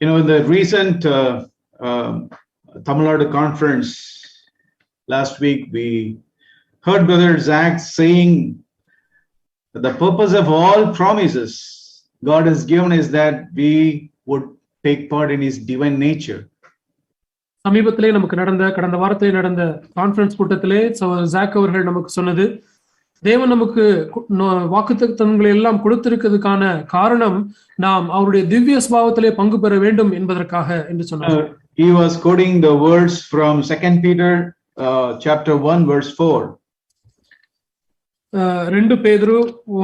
In the recent Tamil Nadu conference last week, we heard Brother Zach saying that the purpose of all promises God has given is that we would take part in His divine nature. சமீபத்திலே நமக்கு கடந்த வாரத்திலே நடந்த conference கூட்டத்திலே jack அவர்கள் நமக்கு சொன்னது, தேவன் நமக்கு வாக்குத்தத்தங்களை எல்லாம் கொடுத்திருக்கிறதுக்கான காரணம் நாம் அவருடைய திவ்ய ஸ்பாவத்திலே பங்கு பெற வேண்டும் என்பதற்காக என்று சொன்னார். He was quoting the words from 2 Peter chapter 1 verse 4. 2 பேதுரு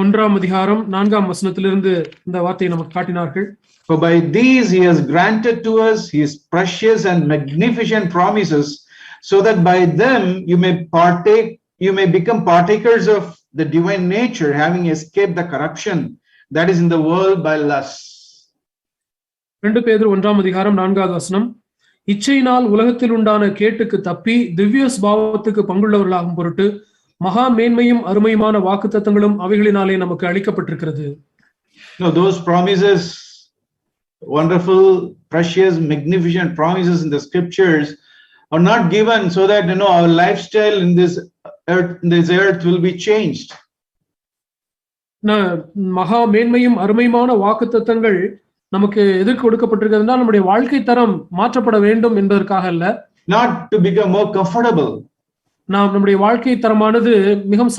1ஆம் அதிகாரம் 4ஆம் வசனத்திலிருந்து இந்த வார்த்தையை நமக்கு காட்டினார்கள். For by these he has granted to us his precious and magnificent promises, so that by them you may become partakers of the divine nature, having escaped the corruption that is in the world by lust. 2 பேதுரு 1ஆம் அதிகாரம் 4வது வசனம், இச்சையினால் உலகத்தில் உண்டான கேட்டுக்கு தப்பி திவ்ய ஸ்பாவத்துக்கு பங்குள்ளவர்களாகும் பொருட்டு மகா மேன்மையும் அருமையுமான வாக்குத்தத்தங்களும் அவைகளினாலே நமக்கு அளிக்கப்பட்டிருக்கிறது. Those promises, wonderful, precious, magnificent promises in the scriptures are not given so that our lifestyle in this earth will be changed. மகா மேன்மையும் அருமையுமான வாக்குத்தத்தங்கள் நமக்கு எதற்கு கொடுக்கப்பட்டிருக்கிறது, நம்முடைய வாழ்க்கை தரம் மாற்றப்பட வேண்டும் என்பதற்காக அல்ல. Not to become more comfortable. நம்முடைய வாழ்க்கை தரமானது மிகவும்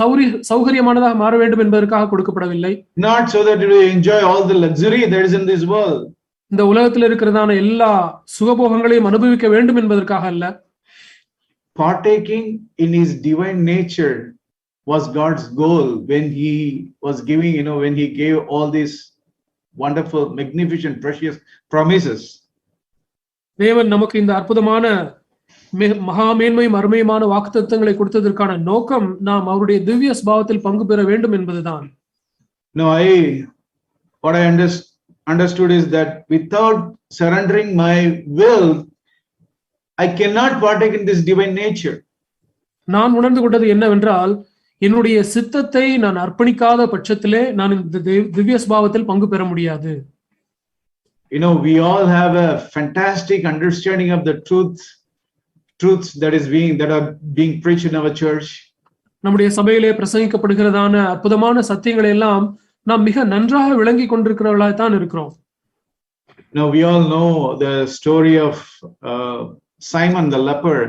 சௌகரியமானதாக மாற வேண்டும் என்பதற்காக கொடுக்கப்படவில்லை. Not so that we enjoy all the luxury that is in this world. இந்த உலகத்தில் இருக்கிறதான எல்லா சுகபோகங்களையும் அனுபவிக்க வேண்டும் என்பதற்காக அல்ல. Partaking in his divine nature was God's goal when he was giving, when he gave all these wonderful, magnificent, precious promises. தேவன் நமக்கு இந்த அற்புதமான மகா மேன்மையும் அருமையுமான வாக்குத்தத்தங்களை கொடுத்ததற்கான நோக்கம் நாம் அவருடைய திவ்ய ஸ்பாவத்தில் பங்கு பெற வேண்டும் என்பதுதான். What I understood is that without surrendering my will, I cannot partake in this divine nature. நான் உணர்ந்து கொண்டது என்னவென்றால், என்னுடைய சித்தத்தை நான் அர்ப்பணிக்காத பட்சத்திலே நான் இந்த திவ்ய ஸ்பாவத்தில் பங்கு பெற முடியாது. We all have a fantastic understanding of the truths that are being preached in our church. நம்முடைய சபையிலே பிரசங்கிக்கப்படுகிறதான அற்புதமான சத்தியங்களை எல்லாம் நாம் மிக நன்றாக விளங்கி கொண்டிருக்கிறவர்களாக தான் இருக்கிறோம். We all know the story of Simon the leper.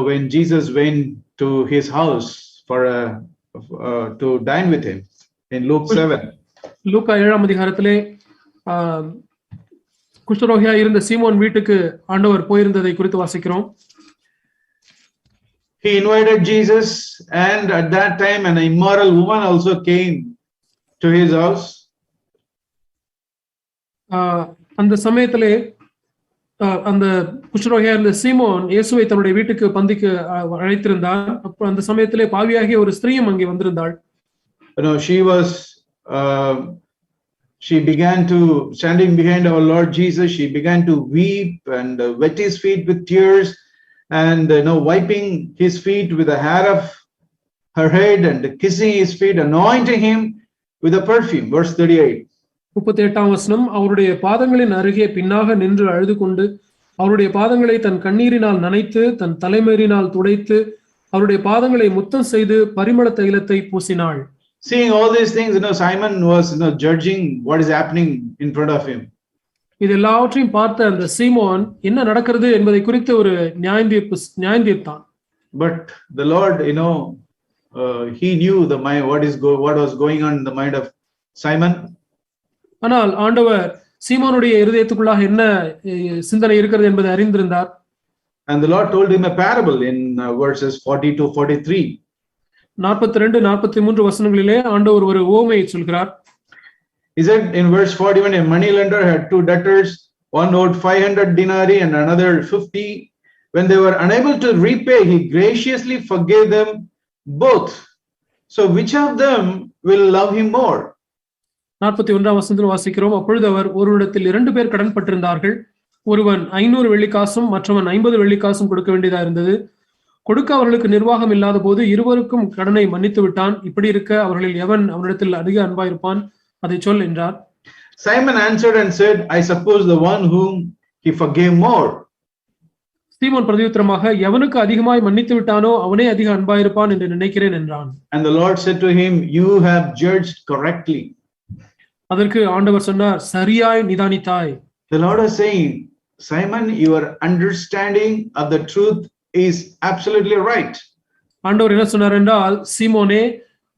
When Jesus went to his house to dine with him in Luke 7. லூக்கா 7ஆம் அதிகாரத்திலே குஷ்டரோகியா இருந்த சீமோன் வீட்டுக்கு ஆண்டவர் போயிருந்ததை குறித்து வாசிக்கிறோம். He invited Jesus, and at that time an immoral woman also came to his house. அந்த சமயத்திலே அந்த குஷ்டரோகியா இருந்த சீமோன் இயேசுவை தன்னுடைய வீட்டுக்கு பந்திக்கு அழைத்திருந்தார். அப்ப அந்த சமயத்திலே பாவியாகிய ஒரு ஸ்திரீயும் அங்கே வந்திருந்தாள். She began to, standing behind our Lord Jesus, she began to weep and wet his feet with tears, and wiping his feet with the hair of her head and kissing his feet, anointing him with a perfume. Verse 38. 38ஆம் வசனம், அவருடைய பாதங்களின் அருகே பின்னாக நின்று அழுது கொண்டு அவருடைய பாதங்களை தன் கண்ணீரினால் நனைத்து தன் தலைமயிரினால் துடைத்து அவருடைய பாதங்களை முத்தம் செய்து பரிமள தைலத்தை பூசினாள். Seeing all these things, Simon was judging what is happening in front of him. இது எல்லாவற்றையும் பார்த்த அந்த சீமோன் என்ன நடக்கிறது என்பதை குறித்து ஒரு நியாயம் தீர்த்தான். But the Lord, he knew what was going on in the mind of Simon. ஆனால் ஆண்டவர் சீமோனுடைய இருதயத்துக்குள்ளாக என்ன சிந்தனை இருக்கிறது என்பதை அறிந்திருந்தார். And the Lord told him a parable in verses 40 to 43. 42 43 வசனங்களிலே ஆண்டவர் ஒரு உவமையை சொல்கிறார். He said in verse 41, a money lender had two debtors, one owed 500 denarii and another 50. When they were unable to repay, he graciously forgave them both. So which of them will love him more? 41ஆம் வசனத்தில் வாசிக்கிறோம். அப்பொழுது அவர் ஒருவரிடத்தில் 2 பேர் கடன் பட்டிருந்தார்கள். ஒருவன் 500 வெள்ளிக்காசும் மற்றவன் 50 வெள்ளிக்காசும் கொடுக்க வேண்டியதா இருந்தது. கொடுக்க அவர்களுக்கு நிர்வாகம் இல்லாத போது இருவருக்கும் கடனை மன்னித்து விட்டான். இப்படி இருக்க அவர்களில் எவன் அவனிடத்தில் அதிக அன்பாயிருப்பான், அதை சொல் என்றார். Simon answered and said, I suppose the one whom he forgave more. சீமோன் பிரதியுத்தரமாக, எவனுக்கு அதிகமாய் மன்னித்து விட்டானோ அவனே அதிக அன்பாயிருப்பான் என்று நினைக்கிறேன் என்றான். And the Lord said to him, you have judged correctly. அதற்கு ஆண்டவர் சொன்னார், சரியாய் நிதானித்தாய். The Lord is saying, Simon, your understanding of the truth is absolutely right. ஆண்டவர் என்ன சொன்னார் என்றால், சீமோனே,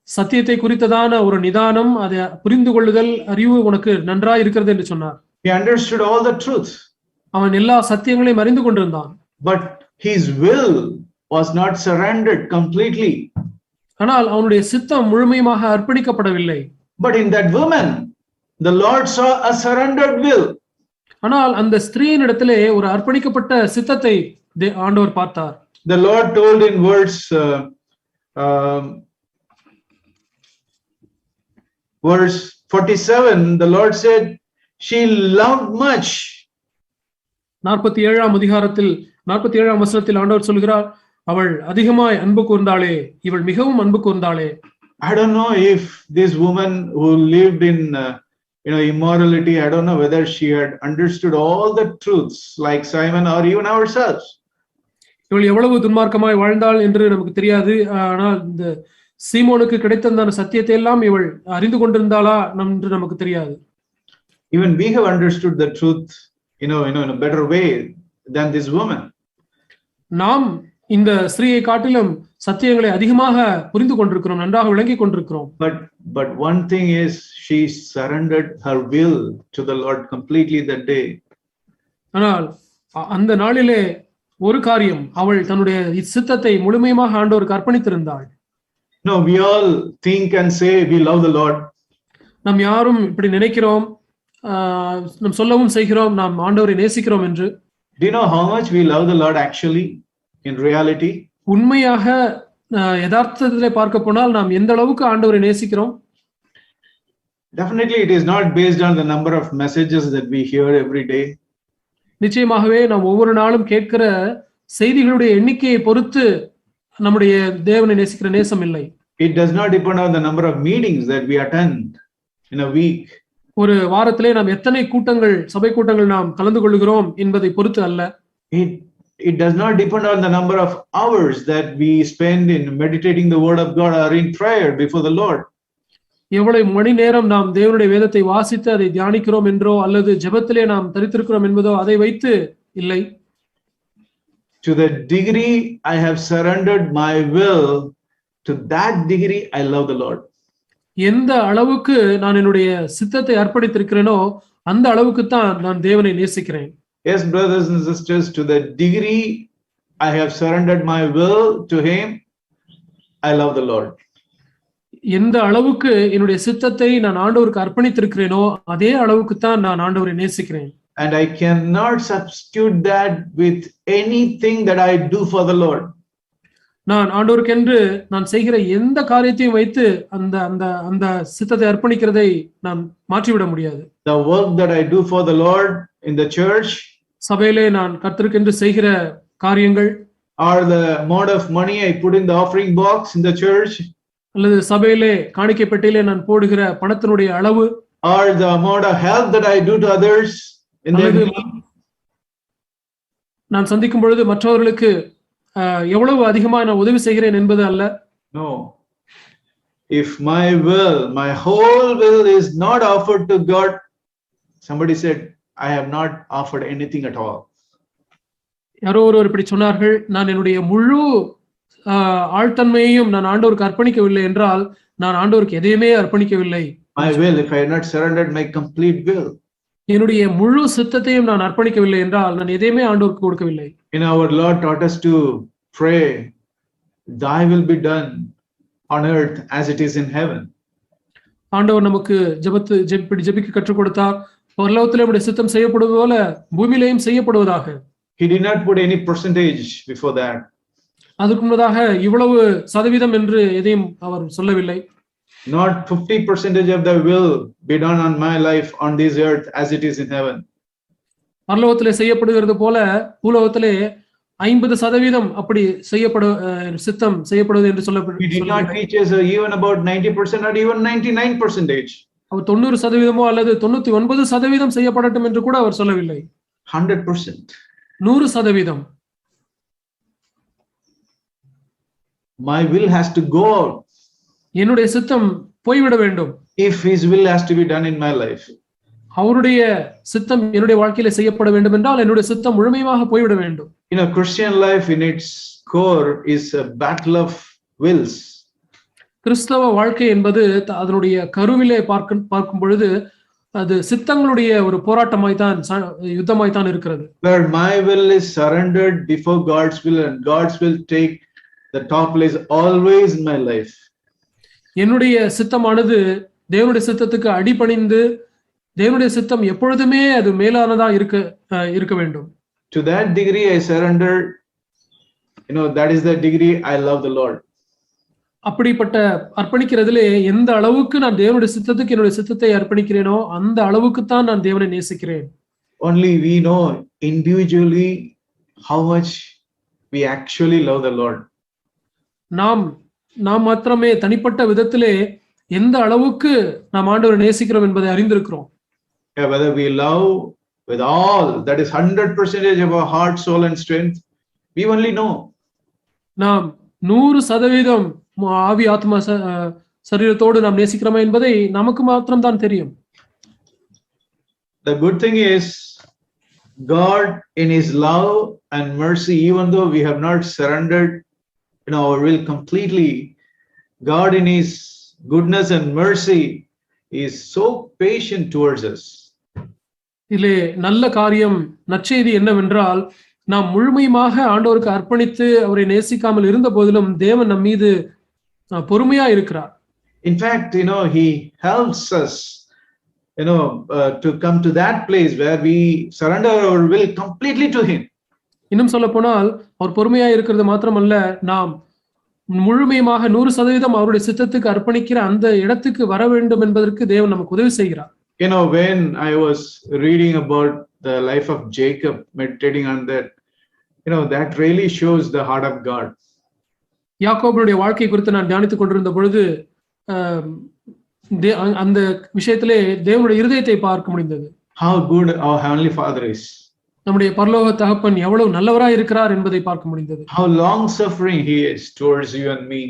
சத்தியத்தை குறித்ததான ஒரு நிதானம், அதை புரிந்து கொள்ளுதல், அறிவு உனக்கு நன்றாய் இருக்கிறது என்று சொன்னார். He understood all the truth. அவன் எல்லா சத்தியங்களையும் அறிந்து கொண்டிருந்தான். But his will was not surrendered completely. ஆனால் அவனுடைய சித்தம் முழுமையாக அர்ப்பணிக்கப்படவில்லை. But in that woman, the Lord saw a surrendered will. ஆனால் அந்த ஸ்திரீயின் இடத்திலே ஒரு அர்ப்பணிக்கப்பட்ட சித்தத்தை ஆண்டவர் பார்த்தார். The Lord told in verse 47, the Lord said, she loved much. 47ஆம் அதிகாரத்தில் 47ஆம் வசனத்தில் ஆண்டவர் சொல்கிறார், அவள் அதிகமாய் அன்பு கூர்ந்தாளே, இவள் மிகவும் அன்பு கூர்ந்தாளே. I don't know if this woman who lived in immorality, I don't know whether she had understood all the truths like Simon or even ourselves. இவள் எவ்வளவு துன்மார்க்கமாய் வாழ்ந்தாள் என்று நமக்கு தெரியாது. ஆனால் இந்த சீமோனுக்கு கிடைத்த அந்த சத்தியத்தை எல்லாம் இவள் அறிந்து கொண்டிருந்தாளா என்று நமக்கு தெரியாது. Even we have understood the truth in a better way than this woman. நாம் இந்த ஸ்திரீயை காட்டிலும் சத்தியங்களை அதிகமாக புரிந்து கொண்டிருக்கிறோம், நன்றாக விளங்கிக் கொண்டிருக்கிறோம். But one thing is, she surrendered her will to the Lord completely that day. ஆனால் அந்த நாளிலே ஒரு காரியம், அவள் தன்னுடைய சித்தத்தை முழுமையாக ஆண்டவருக்கு அர்ப்பணித்திருந்தாள். No, we all think and say we love the Lord. நாம் யாரும் இப்படி நினைக்கிறோம், நாம் சொல்லவும் செய்கிறோம், நாம் ஆண்டவரை நேசிக்கிறோம் என்று. Do you know how much we love the Lord actually in reality? உண்மையாக யதார்த்தத்திலே பார்க்க போனால் நாம் எந்த அளவுக்கு ஆண்டவரை நேசிக்கிறோம்? Definitely it is not based on the number of messages that we hear every day. நிச்சயமாகவே நாம் ஒவ்வொரு நாளும் கேட்கிற செய்திகளுடைய எண்ணிக்கையை பொறுத்து நம்முடைய தேவனை நேசிக்கிற நேசம் இல்லை. It does not depend on the number of meetings that we attend in a week. ஒரு வாரத்திலே நாம் எத்தனை கூட்டங்கள், சபை கூட்டங்கள் நாம் கலந்து கொள்கிறோம் என்பதை பொறுத்து அல்ல. It does not depend on the number of hours that we spend in meditating the word of God or in prayer before the Lord. எவ்வளவு மணி நேரம் நாம் தேவனுடைய வேதத்தை வாசித்து அதை தியானிக்கிறோம் என்றோ அல்லது ஜெபத்திலே நாம் தரித்திருக்கிறோம் என்பதோ அதை வைத்து இல்லை. To the degree I have surrendered my will, to that degree I love the Lord. எந்த அளவுக்கு நான் என்னுடைய சித்தத்தை அர்ப்பணித்திருக்கிறேனோ அந்த அளவுக்கு தான் நான் தேவனை நேசிக்கிறேன். Yes, brothers and sisters, to the degree I have surrendered my will to him, I love the Lord. எந்த அளவுக்கு என்னுடைய சித்தத்தை நான் ஆண்டவருக்கு அர்ப்பணித்திருக்கிறேனோ அதே அளவுக்கு தான் நான் ஆண்டவரை நேசிக்கிறேன். And I cannot substitute that with anything that I do for the Lord. நான் ஆண்டவருக்கென்று நான் செய்கிற எந்த காரியத்தையும் வைத்து அந்த அந்த அந்த சித்தத்தை அர்ப்பணிக்கிறதை நான் மாற்றிவிட முடியாது. The work that I do for the Lord in the church, சபையிலே நான் கர்த்தருக்கென்று செய்கிற காரியங்கள், or the amount of money I put in the offering box in the church, அல்லது சபையிலே காணிக்கை பெட்டியிலே நான் போடுகிற பணத்தினுடைய அளவு, or the amount of help that I do to others in their need. நான் சந்திக்கும் பொழுது மற்றவர்களுக்கு எவ்வளவு அதிகமா நான் உதவி செய்கிறேன் என்பது அல்ல. No. If my will, my whole will is not offered to God, somebody said, I have not offered anything at all. யாரோ ஒருவர் இப்படி சொன்னார்கள், நான் என்னுடைய முழு ஆழ்தன்மையையும் நான் ஆண்டவருக்கு அர்ப்பணிக்கவில்லை என்றால் நான் ஆண்டவருக்கு எதையுமே அர்ப்பணிக்கவில்லை. My will, if I had not surrendered my complete will. என்னுடைய முழு சித்தத்தையும் நான் அர்ப்பணிக்கவில்லை என்றால் நான் எதையுமே ஆண்டவருக்கு கொடுக்கவில்லை. In our Lord taught us to pray, thy will be done on earth as it is in heaven. ஆண்டவர் நமக்கு ஜெபிக்க கற்றுக் கொடுத்தார். பரலோகத்திலே நம்முடைய சித்தம் செய்யப்படுவது போல பூமியிலேயும் செய்யப்படுவதாக. He did not put any percentage before that. அதுக்கு முன்னதாக இவ்வளவு சதவீதம் என்று எதையும் அவர் சொல்லவில்லை. Not 50% of the will be done on my life on this earth as it is in heaven. பரலோகத்திலே செய்யப்படுகிறது போல பூலோகத்திலே 50% அப்படி சித்தம் செய்யப்படுவது என்று He did not teach us even about 90% or even 99%. அவர் 90% அல்லது 99% செய்யப்படட்டும் என்று கூட அவர் சொல்லவில்லை. 100%. 100%. My will has to go out. என்னுடைய சித்தம் போய்விட வேண்டும். If his will has to be done in my life. அவருடைய சித்தம் என்னுடைய வாழ்க்கையில செய்யப்பட வேண்டும் என்றால் என்னுடைய சித்தம் முழுமையாக போய்விட வேண்டும். Christian life in its core is a battle of wills. கிறிஸ்தவ வாழ்க்கை என்பது அதனுடைய கருவிலே பார்க்கும் பொழுது அது சித்தங்களுடைய ஒரு போராட்டமாய்தான் யுத்தமாய்தான் இருக்கிறது. Where my will is surrendered before God's will and God's will take the top place always in my life. என்னுடைய சித்தமானது தேவனுடைய சித்தத்துக்கு அடிபணிந்து தேவனுடைய சித்தம் எப்பொழுதுமே அது மேலானதா இருக்க வேண்டும். To that degree I surrender, that is the degree I love the Lord. அப்படிப்பட்ட அர்ப்பணிக்கிறதிலே எந்த அளவுக்கு நான் தேவனுடைய சித்தத்துக்கு என்னுடைய சித்தத்தை அர்ப்பணிக்கிறேனோ அந்த அளவுக்கு தான் நான் தேவனை நேசிக்கிறேன். Only we know individually how much we actually love the Lord. நாம் மாத்திரமே தனிப்பட்ட விதத்திலே எந்த அளவுக்கு நாம் ஆண்டவரை நேசிக்கிறோம் என்பதை அறிந்திருக்கிறோம். Whether we love with all, that is 100% of our heart, soul and strength, we only know. நாம் 100% ஆவி ஆத்மா சரீரத்தோடு நாம் நேசிக்கிறோமா என்பதை நமக்கு மாத்திரம் தான் தெரியும். The good thing is God in his love and mercy, even though we have not surrendered our will completely, God in his goodness and mercy is so patient towards us. இதிலே நல்ல காரியம் நற்செய்தி என்னவென்றால் நாம் முழுமையாக ஆண்டவருக்கு அர்ப்பணித்து அவரை நேசிக்காமல் இருந்த போதிலும் தேவன் நம் மீது பொறுமையா இருக்கிறார். In fact, he helps us to come to that place where we surrender our will completely to him. இன்னும் சொல்ல போனால் அவர் பொறுமையா இருக்கிறது மாத்திரமல்ல, நாம் முழுமையாக 100% அவருடைய சித்தத்துக்கு அர்ப்பணிக்கிற அந்த இடத்துக்கு வர வேண்டும் என்பதற்கு தேவன் நமக்கு உதவி செய்கிறார். When I was reading about the life of Jacob, meditating on that, that really shows the heart of God. யாக்கோபுடைய வாழ்க்கை குறித்து நான் தியானித்துக் கொண்டிருந்த பொழுது அந்த விஷயத்திலே தேவனுடைய இருதயத்தை பார்க்க முடிந்தது. How good our heavenly Father is. நம்முடைய பரலோக தகப்பன் எவ்வளவு நல்லவராய் இருக்கிறார் என்பதை பார்க்க முடிந்தது. How long suffering he is towards you and me.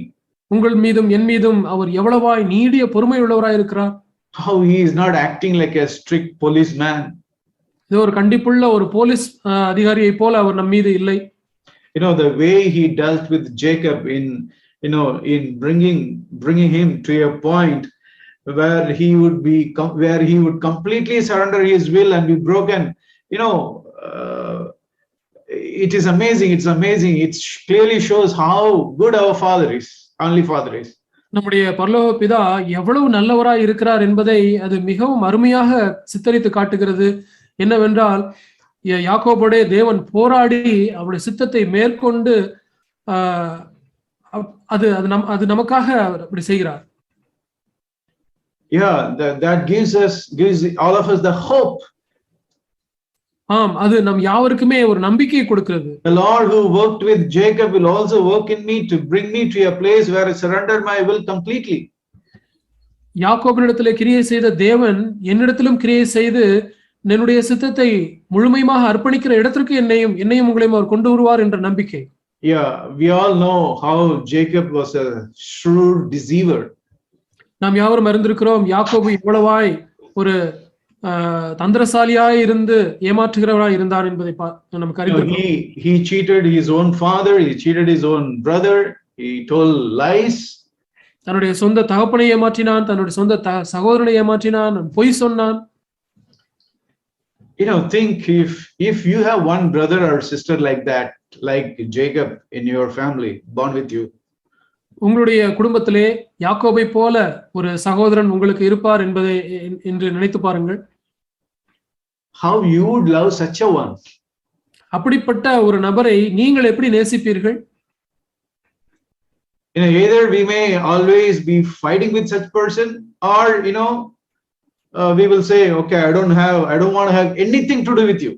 உங்கள் மீதும் என் மீதும் அவர் எவ்வளவாய் நீடிய பொறுமை உள்ளவராய் இருக்கிறார். How he is not acting like a strict policeman. இது ஒரு கண்டிப்புள்ள ஒரு போலீஸ் அதிகாரியை போல அவர் நம் மீது இல்லை. The way he dealt with Jacob in bringing him to a point where he would completely surrender his will and be broken. It is amazing. It's amazing. It clearly shows how good our Father is, only Father is. நம்முடைய பரலோக பிதா எவ்வளவு நல்லவராய் இருக்கிறார் என்பதை அது மிகவும் அருமையாக சித்தரித்து காட்டுகிறது. என்னவென்றால் யாக்கோபோடே தேவன் போராடி அவருடைய சித்தத்தை மேற்கொண்டு அது நமக்காக அப்படி செய்கிறார். That gives all of us the hope. அது நம் யாவருக்குமே ஒரு நம்பிக்கையை கொடுக்கிறது. The Lord who worked with Jacob will also work in me to bring me to a place where I surrender my will completely. யாக்கோபினிடத்திலே கிரியை செய்த தேவன் என்னிடத்திலும் கிரியை செய்து என்னுடைய சித்தத்தை முழுமையாக அர்ப்பணிக்கிற இடத்திற்கு என்னையும் உங்களையும் அவர் கொண்டு வருவார் என்ற நம்பிக்கை. We all know how Jacob was a shrewd deceiver. நாம் யாவரும் அறிந்திருக்கிறோம் யாக்கோபு எவ்வளவாய் ஒரு தந்திரசாலியாய் இருந்து ஏமாற்றுகிறவராய் இருந்தார் என்பதை நமக்கு அறிந்திருக்கிறோம். He cheated his own father, he cheated his own brother, he told lies. தன்னுடைய சொந்த தகப்பனை ஏமாற்றினான், தன்னுடைய சொந்த சகோதரனை ஏமாற்றினான், பொய் சொன்னான். Think if you have one brother or sister like that, like Jacob in your family, born with you. உங்களுடைய குடும்பத்திலே யாக்கோபை போல ஒரு சகோதரன் உங்களுக்கு இருப்பார் என்பதை என்று நினைத்து பாருங்கள். How you would love such a one. அப்படிப்பட்ட ஒரு நபரை நீங்கள் எப்படி நேசிப்பீர்கள்? Either we may always be fighting with such person, or we will say, okay, I don't want to have anything to do with you.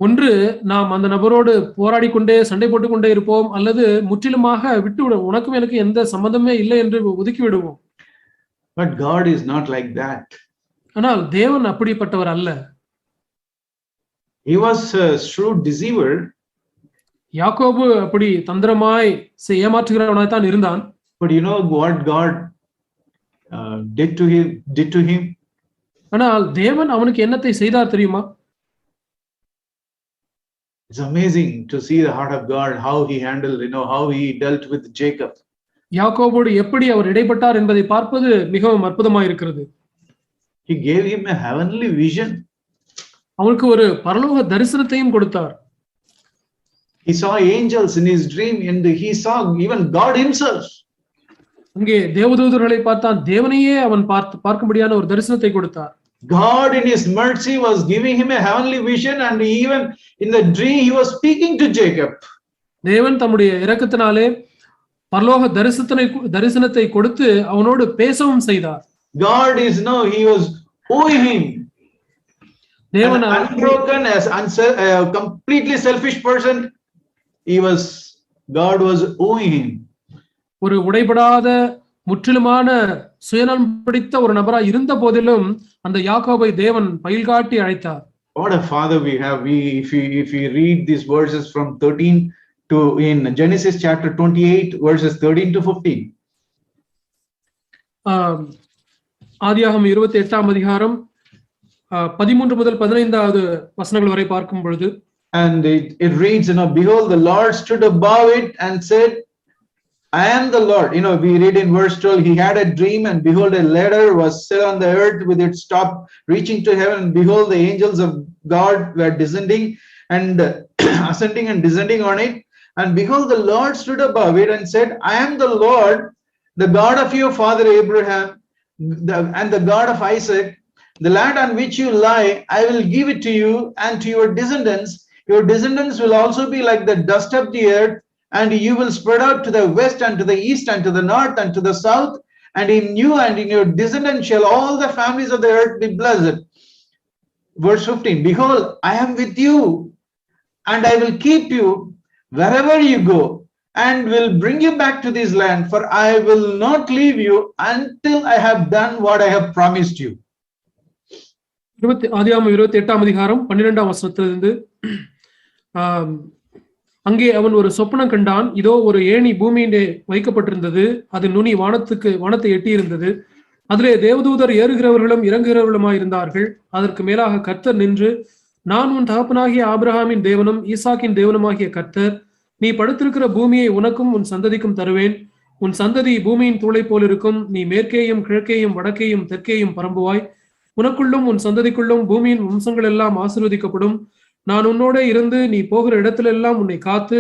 ஒன்று நாம் அந்த நபரோடு போராடி கொண்டே சண்டை போட்டுக் கொண்டே இருப்போம், அல்லது முற்றிலுமாக விட்டுவிடுவோம், உனக்கும் எனக்கு எந்த சம்பந்தமே இல்லை என்று ஒதுக்கி விடுவோம். But God is not like that. ஆனால் தேவன் அப்படிப்பட்டவர் அல்ல. He was a shrewd deceiver. யாக்கோபு அப்படி தந்திரமாய் ஏமாற்றுகிறவனாய் தான் இருந்தான். But you know what God did to him? ஆனால் தேவன் அவனுக்கு என்னத்தை செய்தார் தெரியுமா? It's amazing to see the heart of God, how he handled, how he dealt with Jacob. யாக்கோபோடு எப்படி அவர் இடைப்பட்டார் என்பதை பார்ப்பது மிகவும் அற்புதமாய் இருக்கிறது. He gave him a heavenly vision. அவனுக்கு ஒரு பரலோக தரிசனத்தையும் கொடுத்தார். He saw angels in his dream and he saw even God himself. அங்கே தேவதூதர்களை பார்த்தான், தேவனையே அவன் பார்க்கும்படியான ஒரு தரிசனத்தை கொடுத்தார். God in his mercy was giving him a heavenly vision, and even in the dream he was speaking to Jacob. தேவன் தம்முடைய இரக்கத்தினாலே பரலோக தரிசனத்தை கொடுத்து அவனோடு பேசவும் செய்தார். God is he was owing him. Devan unbroken as completely selfish person, God was owing him. ஒரு உடைபடாத முற்றிலுமான சுயநலம் பிடித்த ஒரு நபராய் இருந்த போதிலும் அந்த யாக்கோபை தேவன் பயில்காட்டி அழைத்தார். What a father we have. If we read these verses from 13 to in Genesis chapter 28 verses 13 to 15. ஆதியாகமம் 28ஆம் அதிகாரம் 13 முதல் 15வது வசனங்கள் வரை பார்க்கும் பொழுது, and it reads, behold, the Lord stood above it and said, I am the Lord. We read in verse 12, he had a dream, and behold, a ladder was set on the earth with its top reaching to heaven, and behold, the angels of God were descending and ascending and descending on it. And behold, the Lord stood above it and said, I am the Lord, the God of your father Abraham, and the God of Isaac. The land on which you lie, I will give it to you and to your descendants. Your descendants will also be like the dust of the earth, and you will spread out to the west and to the east and to the north and to the south. And in you and in your descendants shall all the families of the earth be blessed. Verse 15, behold, I am with you, and I will keep you wherever you go, and will bring you back to this land, for I will not leave you until I have done what I have promised you. ஆதியாகமம் 28ஆம் அதிகாரம் 12ஆம் வசனத்திலிருந்து, அங்கே அவன் ஒரு சொப்பனம் கண்டான். இதோ ஒரு ஏணி பூமியிலே வைக்கப்பட்டிருந்தது, அது நுனி வானத்தை எட்டியிருந்தது. அதிலே தேவதூதர் ஏறுகிறவர்களும் இறங்குகிறவர்களுமாய் இருந்தார்கள். அதற்கு மேலாக கர்த்தர் நின்று, நான் உன் தகப்பனாகிய ஆபிரகாமின் தேவனும் ஈசாக்கின் தேவனுமாகிய கர்த்தர். நீ படுத்திருக்கிற பூமியை உனக்கும் உன் சந்ததிக்கும் தருவேன். உன் சந்ததி பூமியின் தூளை போல் இருக்கும். நீ மேற்கேயும் கிழக்கேயும் வடக்கேயும் தெற்கேயும் பரம்புவாய். உனக்குள்ளும் உன் சந்ததிக்குள்ளும் பூமியின் வம்சங்கள் எல்லாம் ஆசீர்வதிக்கப்படும். நான் உன்னோட இருந்து நீ போகிற இடத்திலெல்லாம் உன்னை காத்து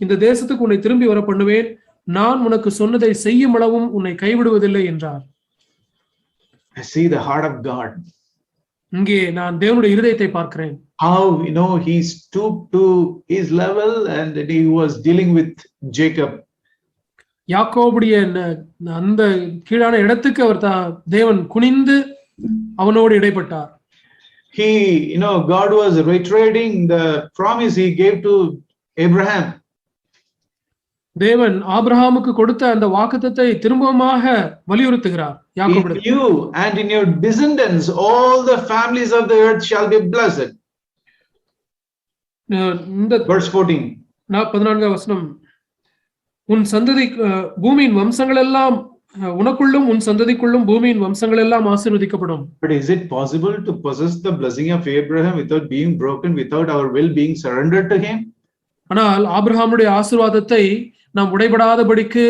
இந்த தேசத்துக்கு உன்னை திரும்பி வர பண்ணுவேன். நான் உனக்கு சொன்னதை செய்யும் அளவும் உன்னை கைவிடுவதில்லை என்றார். I see the heart of God. இங்கே நான் தேவனுடைய இருதயத்தை பார்க்கிறேன். How he stooped to his level and he was dealing with Jacob. யாக்கோபுடைய அந்த கீழான இடத்துக்கு அவர் தேவன் குனிந்து அவனோடு இடைப்பட்டார். He, God was reiterating the promise he gave to Abraham. தேவன் ஆபிரகாமுக்கு கொடுத்த அந்த வாக்குத்தத்தத்தை திரும்பமாக வலியுறுத்துகிறார். In you and in your descendants all the families of the earth shall be blessed. Verse 14. 14ஆம் வசனம், உன் சந்ததி பூமியின் வம்சங்கள் எல்லாம் உனக்குள்ளும் உன் சந்ததிக்குள்ளும் பூமியின் வம்சங்கள் எல்லாம் ஆசீர்வதிக்கப்படும். But is it possible to possess the blessing of Abraham without being broken, without our will being surrendered to him? ஆனால் ஆபிரகாமுடைய ஆசீர்வாதத்தை நாம் உடைபடாதபடிக்கு,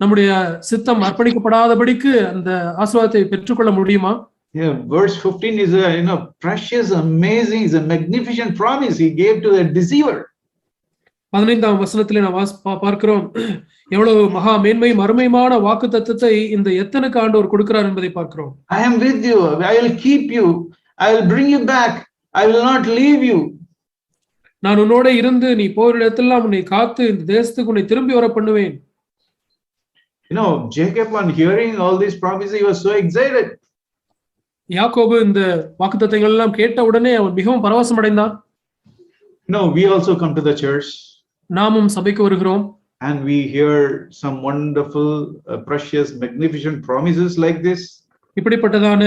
நம்முடைய சித்தம் அர்ப்பணிக்கப்படாதபடிக்கு அந்த ஆசீர்வாதத்தை பெற்றுக்கொள்ள முடியுமா? Yeah, verse 15 is a precious, amazing, is a magnificent promise he gave to the deceiver. 15ஆம் வசனத்திலே நாம் பார்க்கிறோம், எவ்வளவு மகா மேன்மையும் அருமையான வாக்குத்தத்தத்தை இந்த எத்தனுக்கு ஆண்டவர் கொடுக்கிறார் என்பதை பார்க்கிறோம். I am with you, I will keep you, I will bring you back, I will not leave you. நான் உன்னோட இருந்து நீ போகிற இடத்தெல்லாம் உன்னை காத்து இந்த தேசத்துக்கு உன்னை திரும்பி வர பண்ணுவேன். Jacob, on hearing all these promises, he was so excited. யாக்கோபு இந்த வாக்குத்தத்தங்கள் எல்லாம் கேட்ட உடனே அவன் மிகவும் பரவசம் அடைந்தான். We also come to the church. நாமும் சபைக்கு வருகிறோம். And we hear some wonderful, precious, magnificent promises like this. இப்படிப்பட்டதான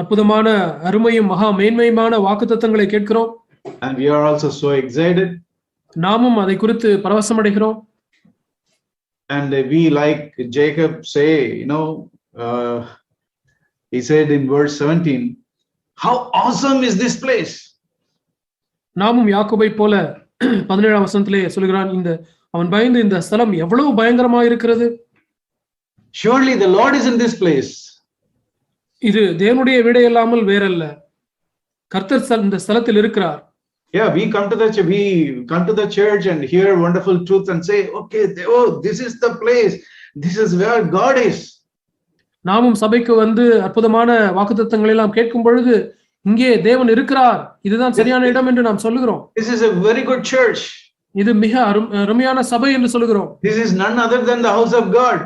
அற்புதமான அருமையும் மகா மேன்மையுமான வாக்குத்தத்தங்களை கேட்கிறோம். And we are also so excited. நாமும் அதை குறித்து பரவசம் அடைகிறோம். And we, like Jacob, say, he said in verse 17, how awesome is this place? நாமும் யாக்கோபை போல 17ஆம் வசனத்திலே சொல்கிறான், அவன் பயந்து இந்த ஸ்தலம் எவ்வளவு பயங்கரமாக இருக்கிறது. Surely the Lord is in this place. இது தேவனுடைய வீடே இல்லாமல் வேறல்ல, கர்த்தர் இந்த ஸ்தலத்தில் இருக்கிறார். Yeah, we come to the church and hear wonderful truth and say, okay, this is the place, this is where God is. நாமும் சபைக்கு வந்து அற்புதமான வாக்குத்தத்தங்களை எல்லாம் கேட்கும் பொழுது, இங்கே தேவன் இருக்கிறார், இதுதான் சரியான இடம் என்று நாம் சொல்லுகிறோம். This is a very good church. இது மிக அருமையான சபை என்று சொல்லுகிறோம். This is none other than the house of God.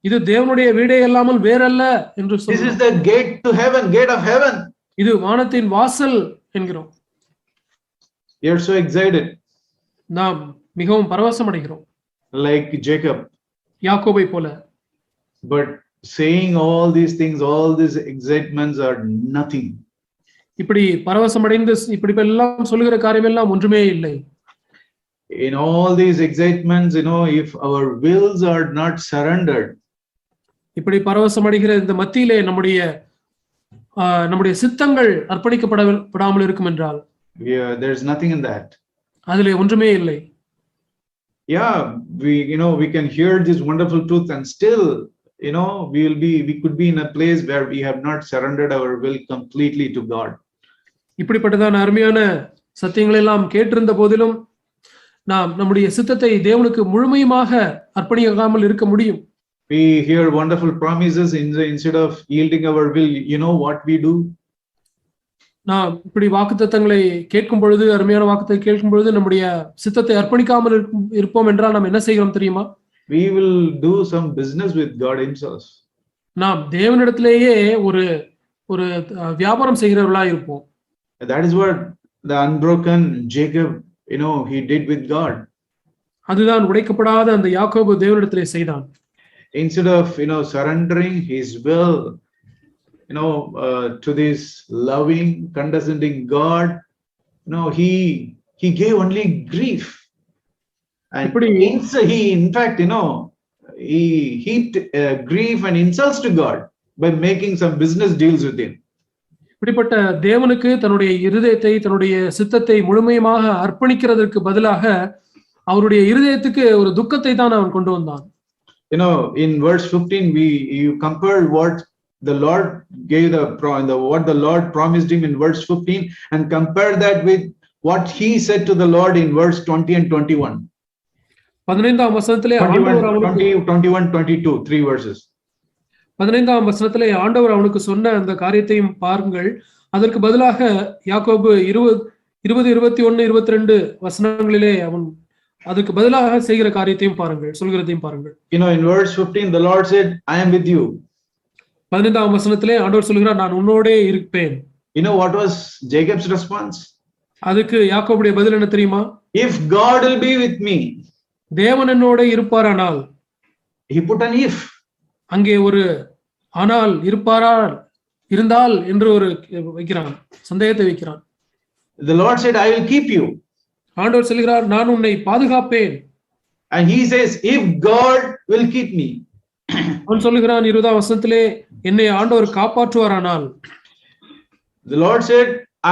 இது தேவனுடைய வீடே இல்லாமல் வேறல்ல என்று சொல்லுகிறோம். This is the gate to heaven, gate of heaven. இது வானத்தின் வாசல் என்கிறோம். You are so excited. நாம் மிகவும் பரவசம் அடைகிறோம். Like Jacob. யாக்கோபை போல. But saying all these things, all these excitements are nothing. இப்படி பரவசம் அடைந்து இப்படி எல்லாம் சொல்லுகிற காரியம் எல்லாம் ஒன்றுமே இல்லை. In all these excitements, if our wills are not surrendered, இப்படி பரவசம் அடைகிற இந்த மத்தியிலே நம்முடைய சித்தங்கள் அர்ப்பணிக்கப்படாமல் இருக்கும் என்றால், there is nothing in that. அதிலே ஒன்றுமே இல்லை. Yeah, we can hear this wonderful truth and still we could be in a place where we have not surrendered our will completely to God. இப்படிப்பட்டதான அருமையான சத்தியங்களை எல்லாம் கேட்டிருந்த போதிலும் நாம் நம்முடைய சித்தத்தை தேவனுக்கு முழுமையாக அர்ப்பணிக்காமல் இருக்க முடியும். We hear wonderful promises instead of yielding our will. What we do? நாம் இப்படி வாக்குத்தத்தங்களை கேட்கும் பொழுது, அருமையான வாக்குத்தத்தை கேட்கும் பொழுது நம்முடைய சித்தத்தை அர்ப்பணிக்காமல் இருப்போம் என்றால் நாம் என்ன செய்கிறோம் தெரியுமா? We will do some business with God himself. நாம் தேவனிடத்திலேயே ஒரு வியாபாரம் செய்கிறவர்களாய் இருப்போம். That is what the unbroken Jacob, he did with God. அதுதான் உடைக்கப்படாத அந்த யாக்கோபு தேவனிடத்திலே செய்தான். Instead of surrendering his will to this loving, condescending God, he gave only grief. And he in fact he heaped grief and insults to God by making some business deals with him. இப்படிப்பட்ட தேவனுக்கு தன்னுடைய இருதயத்தை, தன்னுடைய சித்தத்தை முழுமையாக அர்ப்பணிக்கிறதற்கு பதிலாக அவருடைய இருதயத்துக்கு ஒரு துக்கத்தை தான் அவன் கொண்டு வந்தான். In verse 15 you compare what the Lord gave what the Lord promised him in verse 15 and compare that with what he said to the Lord in verse 20 and 21. 15ஆம் வசனத்திலே ஆண்டவர் அவனுக்கு 21 22 3 verses. 15ஆம் வசனத்திலே ஆண்டவர் அவனுக்கு சொன்ன அந்த காரியத்தையும் பாருங்கள். அதற்கு பதிலாக யாக்கோபு 20 21 22 வசனங்களிலே அவன் அதுக்கு பதிலாக செய்கிற காரியத்தையும் பாருங்கள், சொல்கிறதையும் பாருங்கள். In verse 15 the Lord said, I am with you. 15ஆம் வசனத்திலே ஆண்டவர் சொல்கிறார், நான் உன்னோடே இருப்பேன். What was Jacob's response? அதுக்கு யாக்கோபுடைய பதில் என்ன தெரியுமா? If God will be with me. தேவன் என்னோட இருப்பாரானால். He put an if. அங்கே ஒரு ஆனால் இருந்தால் என்று ஒரு வைக்கிறான், சந்தேகத்தை வைக்கிறான். The Lord said, I will keep you. ஆண்டவர் சொல்கிறார், நான் உன்னை பாதுகாப்பேன். And he says, if God will keep me. அவன் சொல்கிறான் 20ஆம் வசனத்திலே, என்னை ஆண்டவர் காப்பாற்றுவாரானால். The Lord said,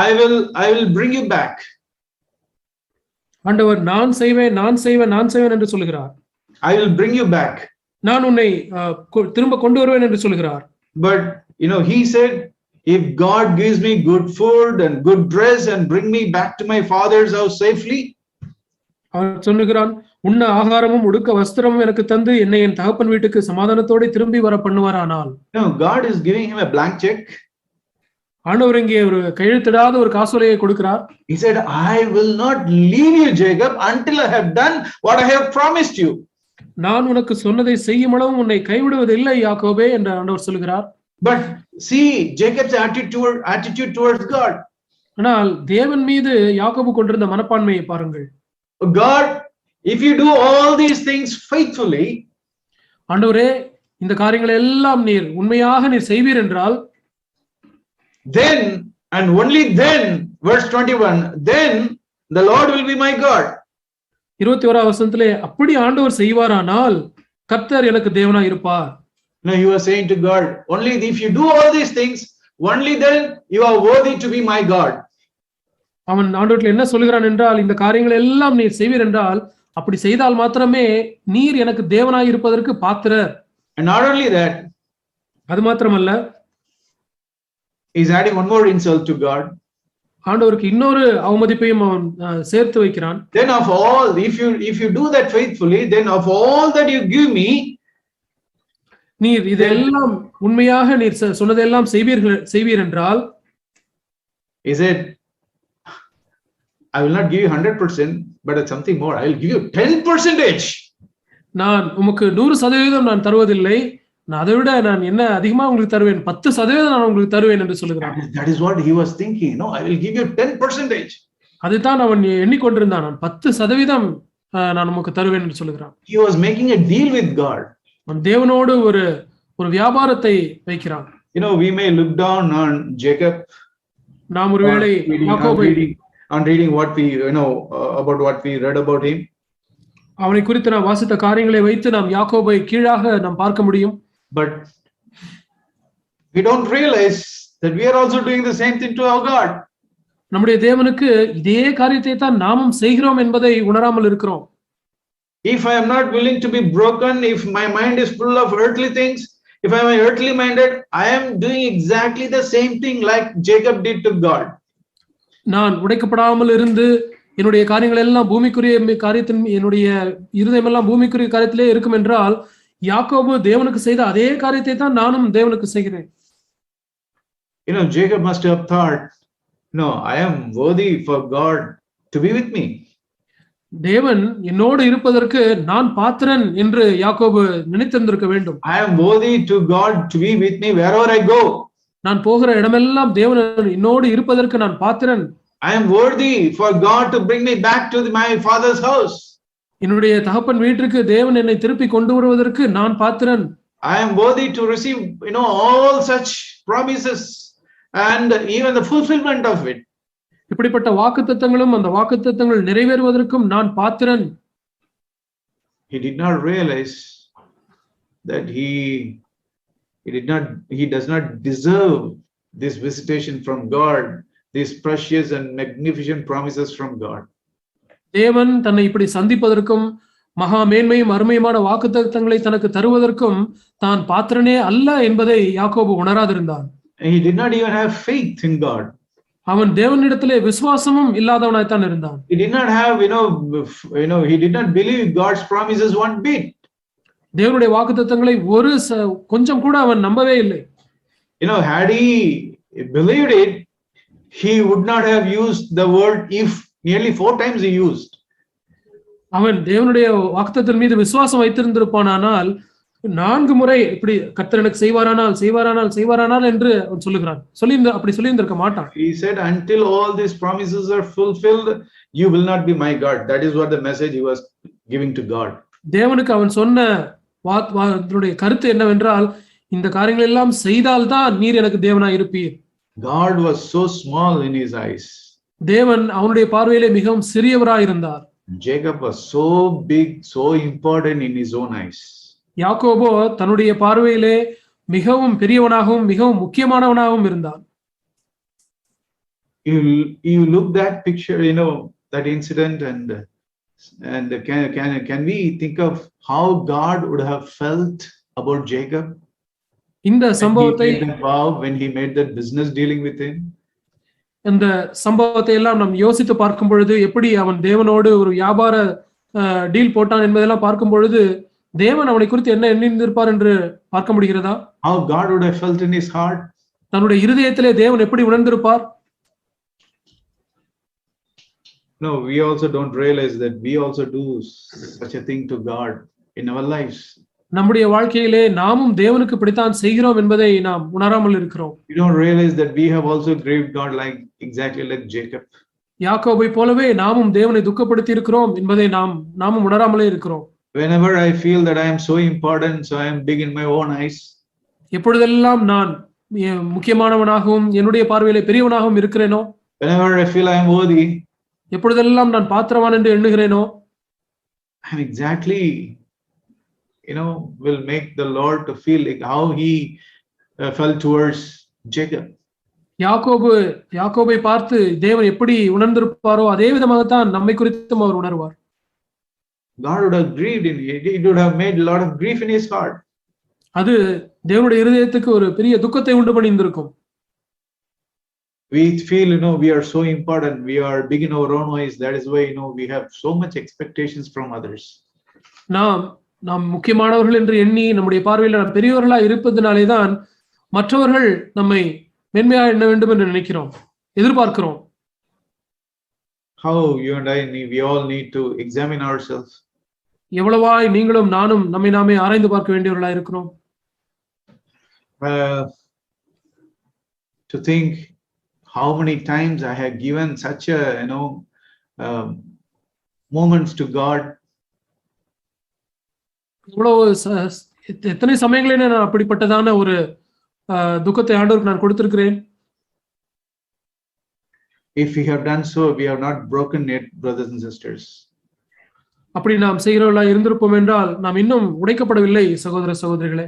I will bring you back. ஆண்டவர் நான் செய்வேன் என்று சொல்கிறார். I will bring you back. நான் உன்னை திரும்ப கொண்டு வருவேன் என்று சொல்கிறார். But he said, if God gives me good food and good dress and bring me back to my father's house safely. அவன் சொல்லுகிறான், உண்ண ஆகாரமும் உடுக்க வஸ்திரமும் எனக்கு தந்து என்னை என் தகப்பன் வீட்டுக்கு சமாதானத்தோட திரும்பி வர பண்ணுவாரானால். God is giving him a blank check. ஆண்டவர் இங்கே ஒரு கையெழுத்திடாத ஒரு காசோலையை கொடுக்கிறார். He said, I will not leave you, Jacob, until I have done what I have promised you. நான் உனக்கு சொன்னதை செய்யும் அளவும் உன்னை கைவிடுவதில்லை யாக்கோபே என்று ஆண்டவர் சொல்கிறார். But see Jacob's attitude towards God. ஆனால் தேவன் மீது யாக்கோபு கொண்டிருந்த மனப்பான்மையை பாருங்கள். God, if you do all these things faithfully, ஆண்டவரே இந்த காரியங்களை எல்லாம் நீர் உண்மையாக நீர் செய்வீர் என்றால், then and only then, verse 21, then the Lord will be my God. 21ஆம் வசனத்திலே அப்படி ஆண்டவர் செய்வாரானால் கர்த்தர் எனக்கு தேவனாய் இருப்பார். Now you are saying to God, only if you do all these things, only then you are worthy to be my God. அவன் ஆண்டவரிடத்தில் என்ன சொல்கிறான் என்றால், இந்த காரியங்கள் எல்லாம் நீர் செய்வீர் என்றால், அப்படி செய்தால் மாத்திரமே நீர் எனக்கு தேவனாய் இருப்பதற்கு பாத்திரர். And not only that, அது மாத்திரமல்ல, he is adding one more insult to God. ஆண்டவருக்கு இன்னொரு அவமதிப்பையும் அவன் சேர்த்து வைக்கிறான். Then of all, if you do that faithfully, then of all that you give me, நீர் இதெல்லாம் உண்மையாக நீர் சொன்னதெல்லாம் செய்வீர் என்றால், he said, I will not give you 100%, but it's something more. I will give you 10%. நான் உமக்கு 100% நான் தருவதில்லை, நான் அதை விட நான் என்ன அதிகமா உங்களுக்கு தருவேன், 10% நான் உங்களுக்கு தருவேன் என்று சொல்லுகிறான். That is what he was thinking. No, I will give you 10%. அதுதான் அவன் எண்ணிக்கொண்டிருந்தான். நான் 10% நான் உமக்கு தருவேன் என்று சொல்லுகிறான். He was making a deal with God. அவன் தேவனோடு ஒரு வியாபாரத்தை வைக்கிறான். We may look down on Jacob. நாம் ஒருவேளை யாக்கோபை on reading what we about what we read about him. அவனை குறித்து நாம் வாசித்த காரியங்களை வைத்து நாம் யாக்கோபை கீழாக நாம் பார்க்க முடியும். But we don't realize that we are also doing the same thing to our God. நம்முடைய தேவனுக்கு இதே காரியத்தை தான் நாமும் செய்கிறோம் என்பதை உணராமல் இருக்கிறோம். If I am not willing to be broken, if my mind is full of earthly things, if I am earthly minded, I am doing exactly the same thing like Jacob did to God. நான் உடைக்கப்படாமல் இருந்து என்னுடைய காரியங்கள் எல்லாம் பூமிக்குரிய காரியத்தின், என்னுடைய இருதயம் எல்லாம் பூமிக்குரிய காரியத்திலே இருக்கும் என்றால், யாக்கோபு தேவனுக்கு செய்த அதே காரியத்தை தான் நானும் தேவனுக்கு செய்கிறேன். Jacob must have thought, no, I am worthy for God to be with me. தேவன் என்னோடு இருப்பதற்கு நான் பாத்திரன் என்று யாக்கோபு நினைத்திருந்திருக்க வேண்டும். I am worthy to God to be with me wherever I go. நான் போகிற இடமெல்லாம் தேவன் என்னோடு இருப்பதற்கு நான் பாத்திரன். I am worthy for God to bring me back to my father's house. என்னுடைய தகப்பன் வீட்டிற்கு தேவன் என்னை திருப்பி கொண்டு வருவதற்கு நான் பாத்திரன். I am worthy to receive all such promises and even the fulfillment of it. இப்படிப்பட்ட வாக்குத்தத்தங்களும் அந்த வாக்குத்தத்தங்கள் நிறைவேறுவதற்கும் நான் பாத்திரன். He did not realize that he does not deserve this visitation from God, these precious and magnificent promises from God. தேவன் தன்னை இப்படி சந்திப்பதற்கும் மகா மேன்மையும் அருமையுமான வாக்குத்தத்தங்களை தனக்கு தருவதற்கும் தான் பாத்திரனே அல்ல என்பதை யாக்கோபு உணராதிருந்தான். He did not even have faith in God. அவன் தேவனிடத்திலே விசுவாசமும் இல்லாதவனாய்த்தான் இருந்தான். He did not have he did not believe God's promises one bit. தேவனுடைய வாக்குத்தத்தங்களை கொஞ்சம் கூட அவன் நம்பவே இல்லை. Had he believed it, he would not have used the word if. Nearly 4 times he used. அவன் தேவனுடைய வாக்குத்தத்தத்தின் மீது விசுவாசம் வைத்திருந்திருப்பானால் 4 முறை இப்படி கர்த்தர் எனக்கு செய்வாரானால் என்று அவன் சொல்லுகிறான். அப்படி சொல்லியிருந்திருக்க மாட்டான். He said, until all these promises are fulfilled, you will not be my God. That is what the message he was giving to God. தேவனுக்கு அவன் சொன்ன கருத்து என்னவென்றால், இந்த காரியங்கள் எல்லாம் செய்தால்தான் நீர் எனக்கு தேவனாய் இருப்பீர். God was so small in his eyes. தேவன் அவனுடைய பார்வையிலே மிகவும் சிறியவராய் இருந்தார். Jacob was so big, so important in his own eyes. யாக்கோபோ தன்னுடைய பார்வையிலே மிகவும் பெரியவனாகவும் மிகவும் முக்கியமானவனாகவும் இருந்தான். You look that picture, that incident, and can we think of how God would have felt about Jacob? இந்த சம்பவத்தை when he made that business dealing with him. இந்த சம்பவத்தை எல்லாம் நாம் யோசித்து பார்க்கும் பொழுது, எப்படி அவன் தேவனோடு ஒரு வியாபார டீல் போட்டான் என்பதெல்லாம் பார்க்கும் பொழுது, தேவன் அவனை குறித்து என்ன எண்ணியிருப்பார் என்று பார்க்க முடிகிறதா? How God would have felt in his heart. தன்னுடைய இருதயத்திலே தேவன் எப்படி உணர்ந்திருப்பார்? No, we also don't realize that we also do such a thing to God in our lives. நம்முடைய வாழ்க்கையிலே நாமும் தேவனுக்கு இப்படித்தான் செய்கிறோம் என்பதை நாம் உணராமல் இருக்கிறோம். We don't realize that we have also grieved God exactly like Jacob. யாக்கோபை போலவே நாமும் தேவனை துக்கப்படுத்தி இருக்கிறோம் என்பதை நாமும் உணராமலே இருக்கிறோம். Whenever I feel that I am so important, so I am big in my own eyes. எப்பொழுதெல்லாம் நான் முக்கியமானவனாகவும் என்னுடைய பார்வையிலே பெரியவனாகவும் இருக்கிறேனோ, whenever I feel I am worthy, எப்பொழுதெல்லாம் நான் பாத்திரவான் என்று எண்ணுகிறேனோ, and exactly, will make the Lord to feel like how he felt towards Jacob. யாக்கோபை பார்த்து தேவன் எப்படி உணர்ந்திருப்பாரோ அதே விதமாகத்தான் நம்மை குறித்தும் அவர் உணர்வார். God would have grieved in it. It would have made a lot of grief in his heart. அது தேவனுடைய இருதயத்துக்கு ஒரு பெரிய துக்கத்தை உண்டு பண்ணியிருந்திருக்கும். We feel, we are so important. We are big in our own ways. That is why, we have so much expectations from others. நாம் முக்கியமானவர்கள் என்று எண்ணி நம்முடைய பார்வையில் நாம் பெரியவர்களா இருப்பதனாலே தான் மற்றவர்கள் நம்மை மென்மையா எண்ண வேண்டும் என்று நினைக்கிறோம், எதிர்பார்க்கிறோம். How you and I, we all need to examine ourselves. எவ்வளவாய் நீங்களும் நானும் நம்மை நாமே ஆராய்ந்து பார்க்க வேண்டியவர்களா இருக்கிறோம். To think how many times I have given such a moments to God. எத்தனை சமயங்களில் நான் அப்படிப்பட்டதான ஒரு துக்கத்தை ஆண்டவருக்கு நான் கொடுத்திருக்கிறேன். If we have done so, we have not broken it, brothers and sisters. அப்படி நாம் செய்கிறவர்களா இருந்திருப்போம் என்றால் நாம் இன்னும் உடைக்கப்படவில்லை சகோதர சகோதரிகளே.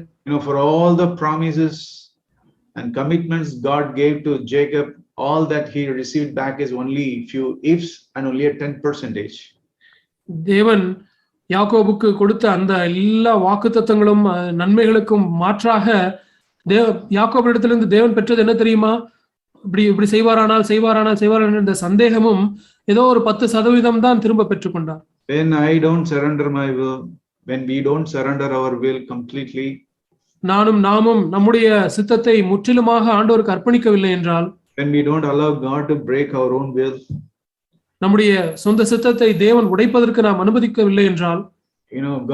For all the promises and commitments God gave to Jacob, all that he received back is only few ifs and only a 10%. தேவன் யாக்கோபுக்கு கொடுத்த அந்த எல்லா வாக்குத்தத்தங்களும் நன்மைகளுக்கும் மாற்றாக யாக்கோபிடத்திலிருந்து தேவன் பெற்றது என்ன தெரியுமா? இப்படி செய்வாரானால் என்ற சந்தேகமும் ஏதோ ஒரு 10% தான் திரும்ப பெற்றுக்கொண்டார். When I don't surrender my will, when we don't surrender our will completely, நாமும் நம்முடைய சித்தத்தை முற்றிலுமாக ஆண்டவருக்கு அர்ப்பணிக்கவில்லை என்றால், when we don't allow God to break our own will, நம்முடைய சொந்த சித்தத்தை தேவன் உடைப்பதற்கு நாம் அனுமதிக்கவில்லை என்றால்,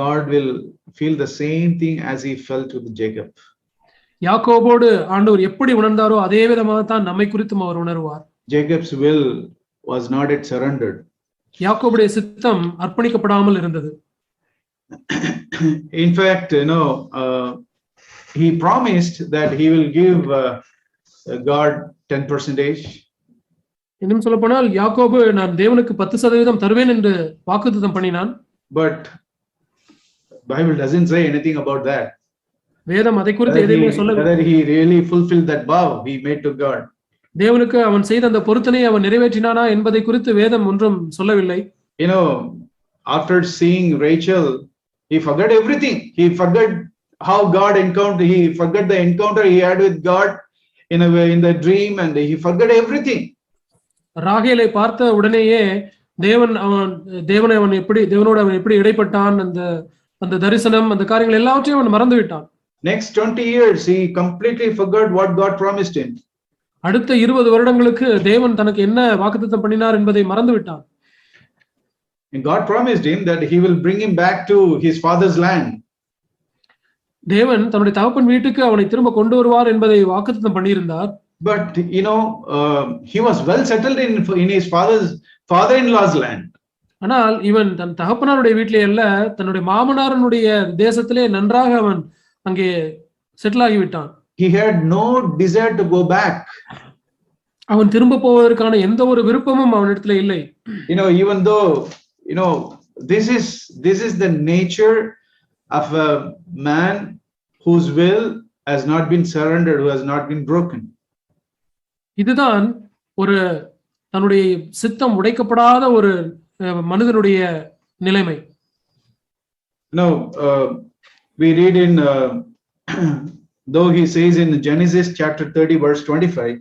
God will feel the same thing as he felt with Jacob. யாக்கோபோடு ஆண்டவர் எப்படி உணர்ந்தாரோ அதே விதமாக தான் நம்மை குறித்தும் அவர் உணர்வார். Jacob's will was not yet surrendered. யாக்கோபுடைய சித்தம் அர்ப்பணிக்கப்படாமல் இருந்தது. In fact, he promised that he will give God 10%. இன்னும் சொல்ல போனால் யாக்கோபு நான் தேவனுக்கு 10% தருவேன் என்று வாக்குத்தத்தம் பண்ணினான். But Bible doesn't say anything about that. வேதம் அதை குறித்து எதுவுமே சொல்லவில்லை. Whether he really fulfilled that vow he made to God. தேவனுக்கு அவன் செய்த அந்த பொருத்தனையை அவன் நிறைவேற்றினானா என்பதை குறித்து வேதம் ஒன்றும் சொல்லவில்லை. After seeing Rachel, he forgot everything. He forgot how God encountered. He forgot the encounter he had with God in the dream, and he forgot everything. ராகேலை பார்த்த உடனேயே தேவனோடு அவன் எப்படி இடைப்பட்டான், அந்த தரிசனம், அந்த காரியங்கள் எல்லாவற்றையும் அவன் மறந்து விட்டான். Next 20 years he completely forgot what God promised him. அடுத்த 20 வருடங்களுக்கு தேவன் தனக்கு என்ன வாக்குத்தத்தம் பண்ணினார் என்பதை மறந்து விட்டான். And God promised him that he will bring him back to his father's land. தேவன் தன்னுடைய தகப்பன் வீட்டுக்கு அவனை திரும்ப கொண்டு வருவார் என்பதை வாக்குத்தத்தம் பண்ணியிருந்தார். But he was well settled in his father-in-law's land. ஆனால் இவன் தன் தகப்பனாருடைய வீட்டிலே அல்ல, தன்னுடைய மாமனாரனுடைய தேசத்திலே நன்றாக அவன் அங்கே settle ஆகிவிட்டான். He had no desire to go back. அவன் திரும்ப போவதற்கான எந்த ஒரு விருப்பமும் அவனிடத்துல இல்லை. Even though this is the nature of a man whose will has not been surrendered, who has not been broken. இதுதான் ஒரு தன்னுடைய சித்தம் உடைக்கப்படாத ஒரு மனிதனுடைய நிலைமை. We read in though he says in Genesis chapter 30 verse 25,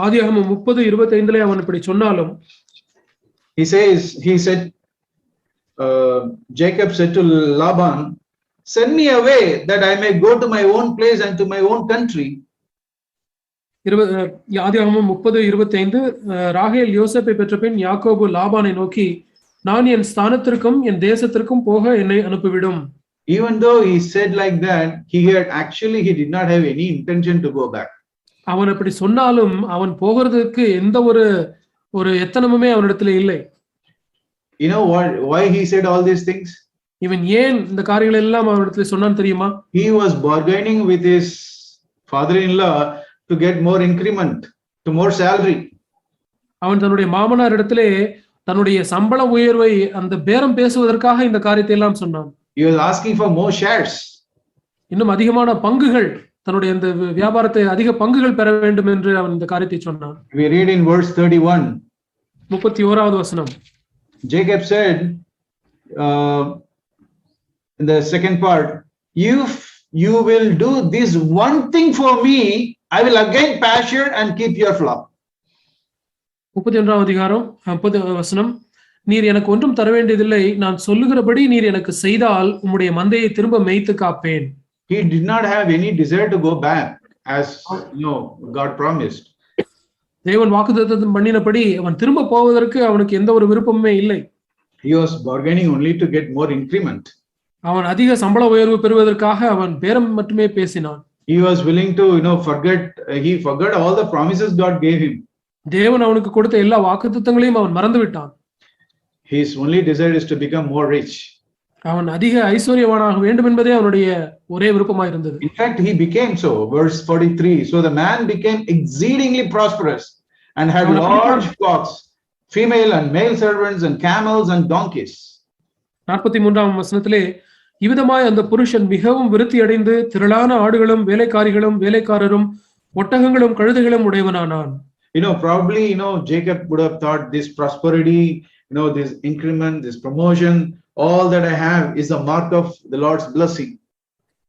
ஆதியாகமம் 30:25 அவன் இப்படி சொன்னாலும், he said Jacob said to Laban, send me away that I may go to my own place and to my own country. ஆதியாகமம் 30:25 ராகேல் யோசேப்பை பெற்ற பின் யாக்கோபு லாபானை நோக்கி, நான் என் ஸ்தானத்திற்கும் என் தேசத்திற்கும் போக என்னை அனுப்பிவிடும். Even though he said like that, he did not have any intention to go back. அவன் அப்படி சொன்னாலும் அவன் போகிறதுக்கு எந்த ஒரு எத்தனமுமே அவனிடத்துல இல்லை. Why he said all these things? இவன் ஏன் இந்த காரியங்கள் எல்லாம் அவரிடத்துல சொன்னான் தெரியுமா? He was bargaining with his father-in-law to get more increment, to more salary. அவன் தன்னுடைய மாமனார் இடத்திலே தன்னுடைய சம்பள உயர்வை அந்த பேரம் பேசுவதற்காக இந்த காரியத்தை எல்லாம் சொன்னான். He was asking for more shares. இன்னும் அதிகமான பங்குகள், தன்னுடைய இந்த வியாபாரத்தை அதிக பங்குகள் பெற வேண்டும் என்று அவன் இந்த காரியத்தை சொன்னான். We read in verse 31. 31வது வசனம். Jacob said in the second part, if you will do this one thing for me, I will again pasture and keep your flock. 31ஆம் அதிகாரம் 30 வசனம். நீர் எனக்கு ஒன்றும் தர வேண்டியதில்லை, நான் சொல்லுகிறபடி நீர் எனக்கு செய்தால் உம்முடைய மந்தையை திரும்ப மேய்த்து காப்பேன். He did not have any desire to go back, as God promised. தேவன் வாக்குத்தத்தம் பண்ணினபடி அவன் திரும்ப போவதற்கு அவனுக்கு எந்த ஒரு விருப்பமுமே இல்லை. He was bargaining only to get more increment. அவன் அதிக சம்பள உயர்வு பெறுவதற்காக அவன் பேரம் மட்டுமே பேசினான். He was willing to he forgot all the promises God gave him. தேவன் அவனுக்கு கொடுத்த எல்லா வாக்குத்தத்தங்களையும் அவன் மறந்து விட்டான். His only desire is to become more rich. அவன் அதிக ஐஸ்வர்யவானாக வேண்டும் என்பதே அவனுடைய ஒரே விருப்பமாக இருந்தது. In fact, he became so. Verse 43. So the man became exceedingly prosperous and had large flocks, female and male servants and camels and donkeys. 43ஆம் வசனத்திலே இவ்விதமாய் அந்த புருஷன் மிகவும் விருத்தி அடைந்து திரளான ஆடுகளும் வேலைக்காரிகளும் வேலைக்காரரும் ஒட்டகங்களும் கழுதைகளும் உடையவனானான். Probably Jacob would have thought this prosperity, this increment, this promotion, all that I have is a mark of the Lord's blessing.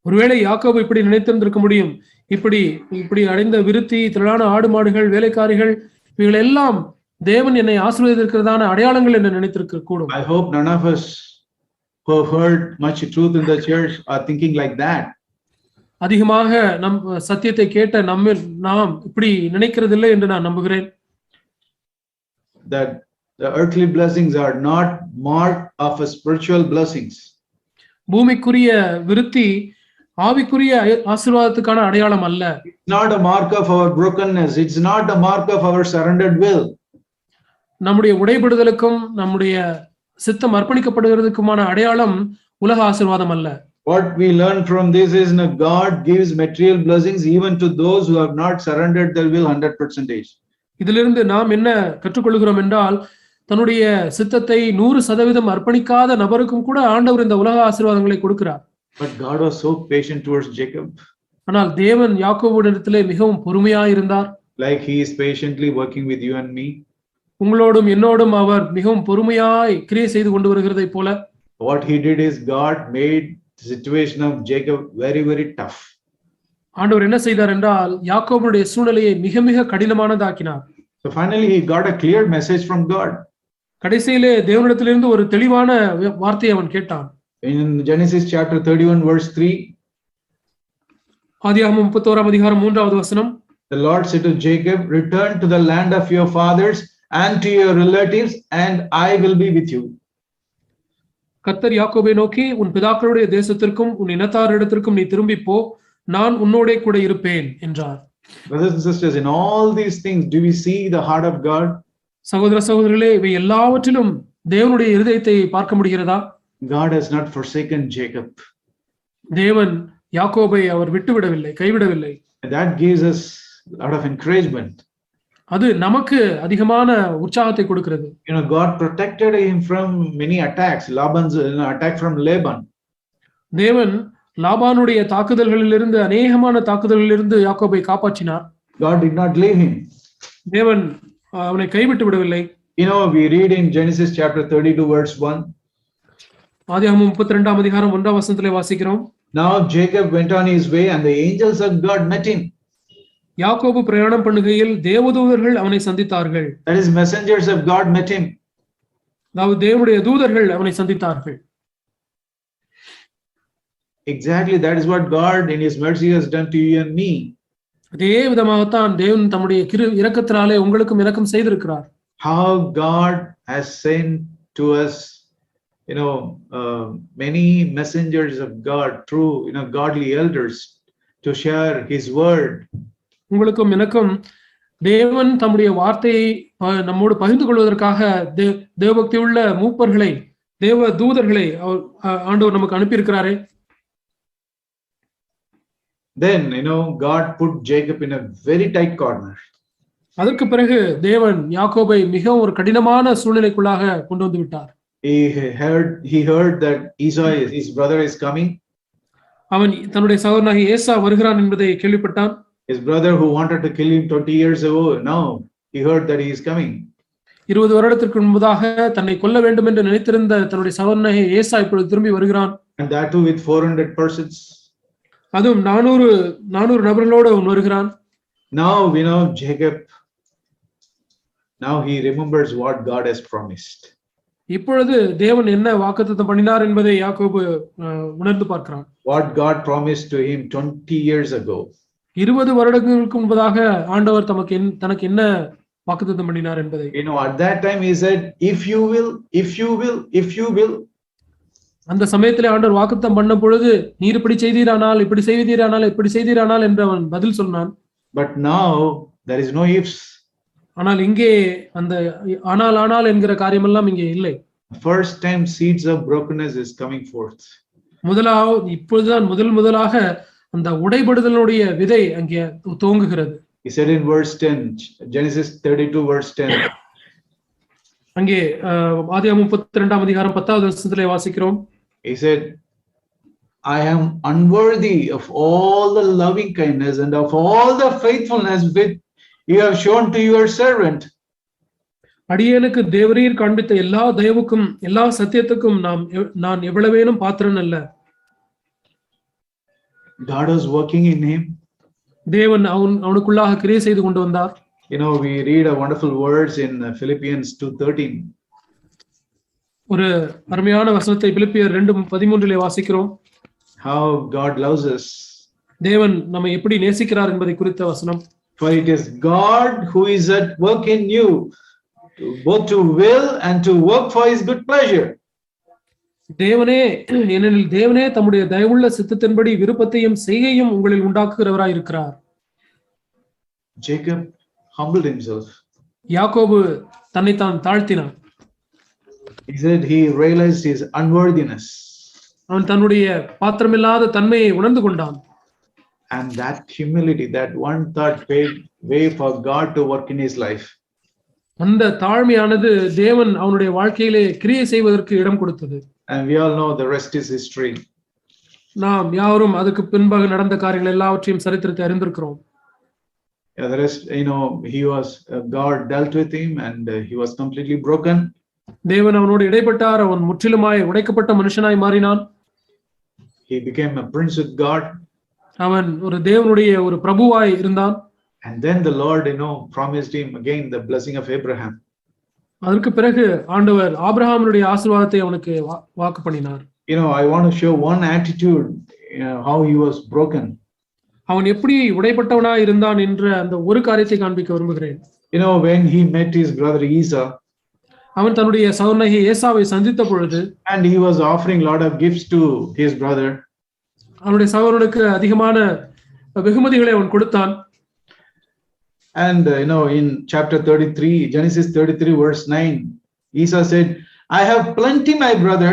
ஒருவேளை யாக்கோபு இப்படி நினைத்திருந்திருக்க முடியும். இப்படி அடைந்த விருத்தி, திரளான ஆடு மாடுகள், வேலைக்காரிகள், இவைகள் எல்லாம் தேவன் என்னை ஆசீர்வதிக்கிறதான அடையாளங்கள் என்று நினைத்திருக்க கூடும். I hope none of us who have heard much truth in the church are thinking like that. அதிகமாக நம் சத்தியத்தை கேட்ட நாம் இப்படி நினைக்கிறதில்லை என்று நான் நம்புகிறேன். That the earthly blessings are not mark of a spiritual blessings. பூமிக்குரிய விருத்தி ஆவிக்குரிய ஆசீர்வாதத்துக்கான அடையாளம் அல்ல. It's not a mark of our brokenness. It's not a mark of our surrendered will. நம்முடைய உடைபடுதலுக்கும் நம்முடைய சித்தம் அர்ப்பணிக்கப்படுகிறதுக்குமான அடையாளம் உலக ஆசீர்வாதம் அல்ல. What we learn from this is that God gives material blessings even to those who have not surrendered their will 100%. இதிலிருந்து நாம் என்ன கற்றுக்கொள்கிறோம் என்றால், தன்னுடைய சித்தத்தை 100% அர்ப்பணிக்காத நபருக்கும் கூட ஆண்டவர் இந்த உலக ஆசீர்வாதங்களை கொடுக்கிறார். But God was so patient towards Jacob. ஆனால் தேவன் யாக்கோபுவிடத்திலே மிகவும் பொறுமையாய் இருந்தார். Like he is patiently working with you and me. உங்களோடும் என்னோடும் அவர் மிகவும் பொறுமையாய் கிரியை செய்து கொண்டு வருகிறதை போல. What he did is God made the situation of Jacob very, very tough. ஆண்டவர் என்ன செய்தார் என்றால் யாக்கோபுடைய சூழ்நிலையை மிக மிக கடினமானதாக்கினார். So finally he got a clear message from God. கடைசியிலே தேவனிடத்திலிருந்து ஒரு தெளிவான வார்த்தையை அவன் கேட்டான். In Genesis chapter 31 verse 3, ஆதியாகமம் 31ஆம் அதிகாரம் 3வது வசனம், the Lord said to Jacob, return to the land of your fathers and to your relatives and I will be with you. கர்த்தர் யாக்கோபை நோக்கி, உன் பிதாக்களுடைய தேசத்திற்கும் உன் இனத்தாரிடத்திற்கும் நீ திரும்பி போ, நான் உன்னோடே கூட இருப்பேன் என்றார். Brothers and sisters, in all these things do we see the heart of God? சகோதர சகோதரிகளே, இவை எல்லாவற்றிலும் தேவனுடைய இருதயத்தை பார்க்க முடிகிறதா? God has not forsaken Jacob. தேவன் யாக்கோபை அவர் விட்டுவிடவில்லை, கைவிடவில்லை. That gives us a lot of encouragement. அது நமக்கு அதிகமான உற்சாகத்தை கொடுக்கிறது. God protected him from many attacks. Laban's attack from Laban. தேவன் லாபானுடைய தாக்குதல்களிலிருந்து, அநேகமான தாக்குதல்களிலிருந்து யாக்கோபை காப்பாற்றினார். God did not leave him. தேவன் அவனை கைவிட்டு விடவில்லை. We read in Genesis chapter 32 verse 1. ஆதியாகமம் 32ஆம் அதிகாரம் 1ஆம் வசனத்திலே வாசிக்கிறோம். Now Jacob went on his way and the angels of God met him. யாக்கோபு பிரயாணம் பண்ணுகையில் தேவதூதர்கள் அவனை சந்தித்தார்கள். That is, messengers of God met him. அதாவது தேவனுடைய தூதர்கள் அவனை சந்தித்தார்கள். Exactly, that is what God in his mercy has done to you and me. அதே விதமாகத்தான் தேவன் தம்முடைய இரக்கத்தினாலே உங்களுக்கும் இரக்கம் செய்திருக்கிறார். How God has sent to us many messengers of God through godly elders to share his word. உங்களுக்கும் எனக்கும் தேவன் தம்முடைய வார்த்தையை நம்மோடு பகிர்ந்து கொள்வதற்காக தேவபக்தி உள்ள மூப்பர்களை தேவ தூதர்களை ஆண்டவர் நமக்கு அனுப்பியிருக்கிறாரே. Then God put Jacob in a very tight corner. அதற்கு பிறகு தேவன் யாக்கோபை மிகவும் ஒரு கடினமான சூழ்நிலைக்குள்ளாக கொண்டு வந்து விட்டார். He heard that Esau, his brother, is coming. அவன் தன்னுடைய சகோதரனாகிய ஏசா வருகிறான் என்பதை கேள்விப்பட்டான். His brother who wanted to kill him 20 years ago, now he heard that he is coming. 20 வருடத்திற்கு முன்பதாக தன்னை கொல்ல வேண்டும் என்று நினைத்திருந்த தன்னுடைய சகோதரனாகிய ஏசா இப்பொழுது திரும்பி வருகிறான். And that too with 400 persons. அதுவும் 400 நபர்களோடு அவன் வருகிறான். Now Jacob, now he remembers what God has promised. இப்பொழுது தேவன் என்ன வாக்குத்தத்தம் பண்ணினார் என்பதை யாக்கோபு உணர்ந்து பார்க்கிறான். What God promised to him 20 years ago. 20 வருடங்களுக்கு முன்பதாக ஆண்டவர் தனக்கு என்ன வாக்குத்தத்தம் பண்ணினார் என்பதை. At that time he said, if you will. அந்த சமயத்திலே ஆண்டவர் வாக்குத்தத்தம் பண்ண பொழுது நீர் இப்படி செய்தீரானால், இப்படி செய்தீரானால், இப்படி செய்தீரானால் என்று அவன் பதில் சொன்னான். But now there is no ifs. ஆனால் இங்கே அந்த ஆனால் என்கிற காரியம் எல்லாம் இங்கே இல்லை. First time seeds of brokenness is coming forth. இப்பொழுதுதான் முதலாக அந்த உடைபடுதலுடைய விதை அங்கே துவங்குகிறது. He said in verse 10, Genesis 32 verse 10. அங்கே ஆதியாகமம் 32ஆம் அதிகாரம் 10வது வசனத்திலே வாசிக்கிறோம். He said, I am unworthy of all the loving kindness and of all the faithfulness which you have shown to your servant. அடியேனுக்கு தேவரீர் காண்பித்த எல்லா தயவுக்கும் எல்லா சத்தியத்துக்கும் நான் எவ்வளவேனும் பாத்திரன் அல்ல. God was working in him. தேவன் அவனுக்குள்ளாக கிரியை செய்து கொண்டு வந்தார். We read a wonderful words in Philippians 2:13. ஒரு அருமையான வசனத்தை பிலிப்பியர் 2:13 வாசிக்கிறோம். How God loves us. தேவன் நம்மை எப்படி நேசிக்கிறார் என்பதை குறித்த வசனம். For it is God who is at work in you, both to will and to work for his good pleasure. ஏனெனில் தேவனே தம்முடைய தயவுள்ள சித்தத்தின்படி விருப்பத்தையும் செய்கையும் உங்களில் உண்டாக்குகிறவராய் இருக்கிறார். Jacob humbled himself. யாக்கோபு தன்னை தான் தாழ்த்தினான். He said he realized his unworthiness. அவன் தன்னுடைய பாத்திரமில்லாத தன்மையை உணர்ந்து கொண்டான். And that humility, that one thought paved way for God to work in his life. அந்த தாழ்மையானது தேவன் அவனுடைய வாழ்க்கையிலே கிரியை செய்வதற்கு இடம் கொடுத்தது. And we all know the rest is history. நாம் யாரும் அதுக்கு பின்பாக நடந்த காரியங்கள் எல்லாவற்றையும் சரித்திரத்தை அறிந்திருக்கிறோம். The rest, he was God dealt with him and he was completely broken. தேவன் அவனோடு இடைப்பட்டார். அவன் முற்றிலுமாய் உடைக்கப்பட்ட மனுஷனாய் மாறினான். He became a prince with God. அவன் ஒரு தேவனுடைய ஒரு பிரபுவாய் இருந்தான். And then the Lord promised him again the blessing of Abraham. அதற்கு பிறகு ஆண்டவர் ஆபிரகாமுடைய ஆசீர்வாதத்தை அவனுக்கு வாக்கு பண்ணினார். I want to show one attitude, how he was broken. அவன் எப்படி உடைப்பட்டவனாய் இருந்தான் என்ற அந்த ஒரு காரியத்தை காண்பிக்க விரும்புகிறேன். When he met his brother Esau, அவன் தன்னுடைய சகோதரனாகிய ஏசாவை சந்தித்த பொழுது, and he was offering a lot of gifts to his brother. அவனுடைய சகோதரனுக்கு அதிகமான வெகுமதிகளை அவன் கொடுத்தான். And in chapter 33, Genesis 33 verse 9, Esau said, I have plenty, my brother.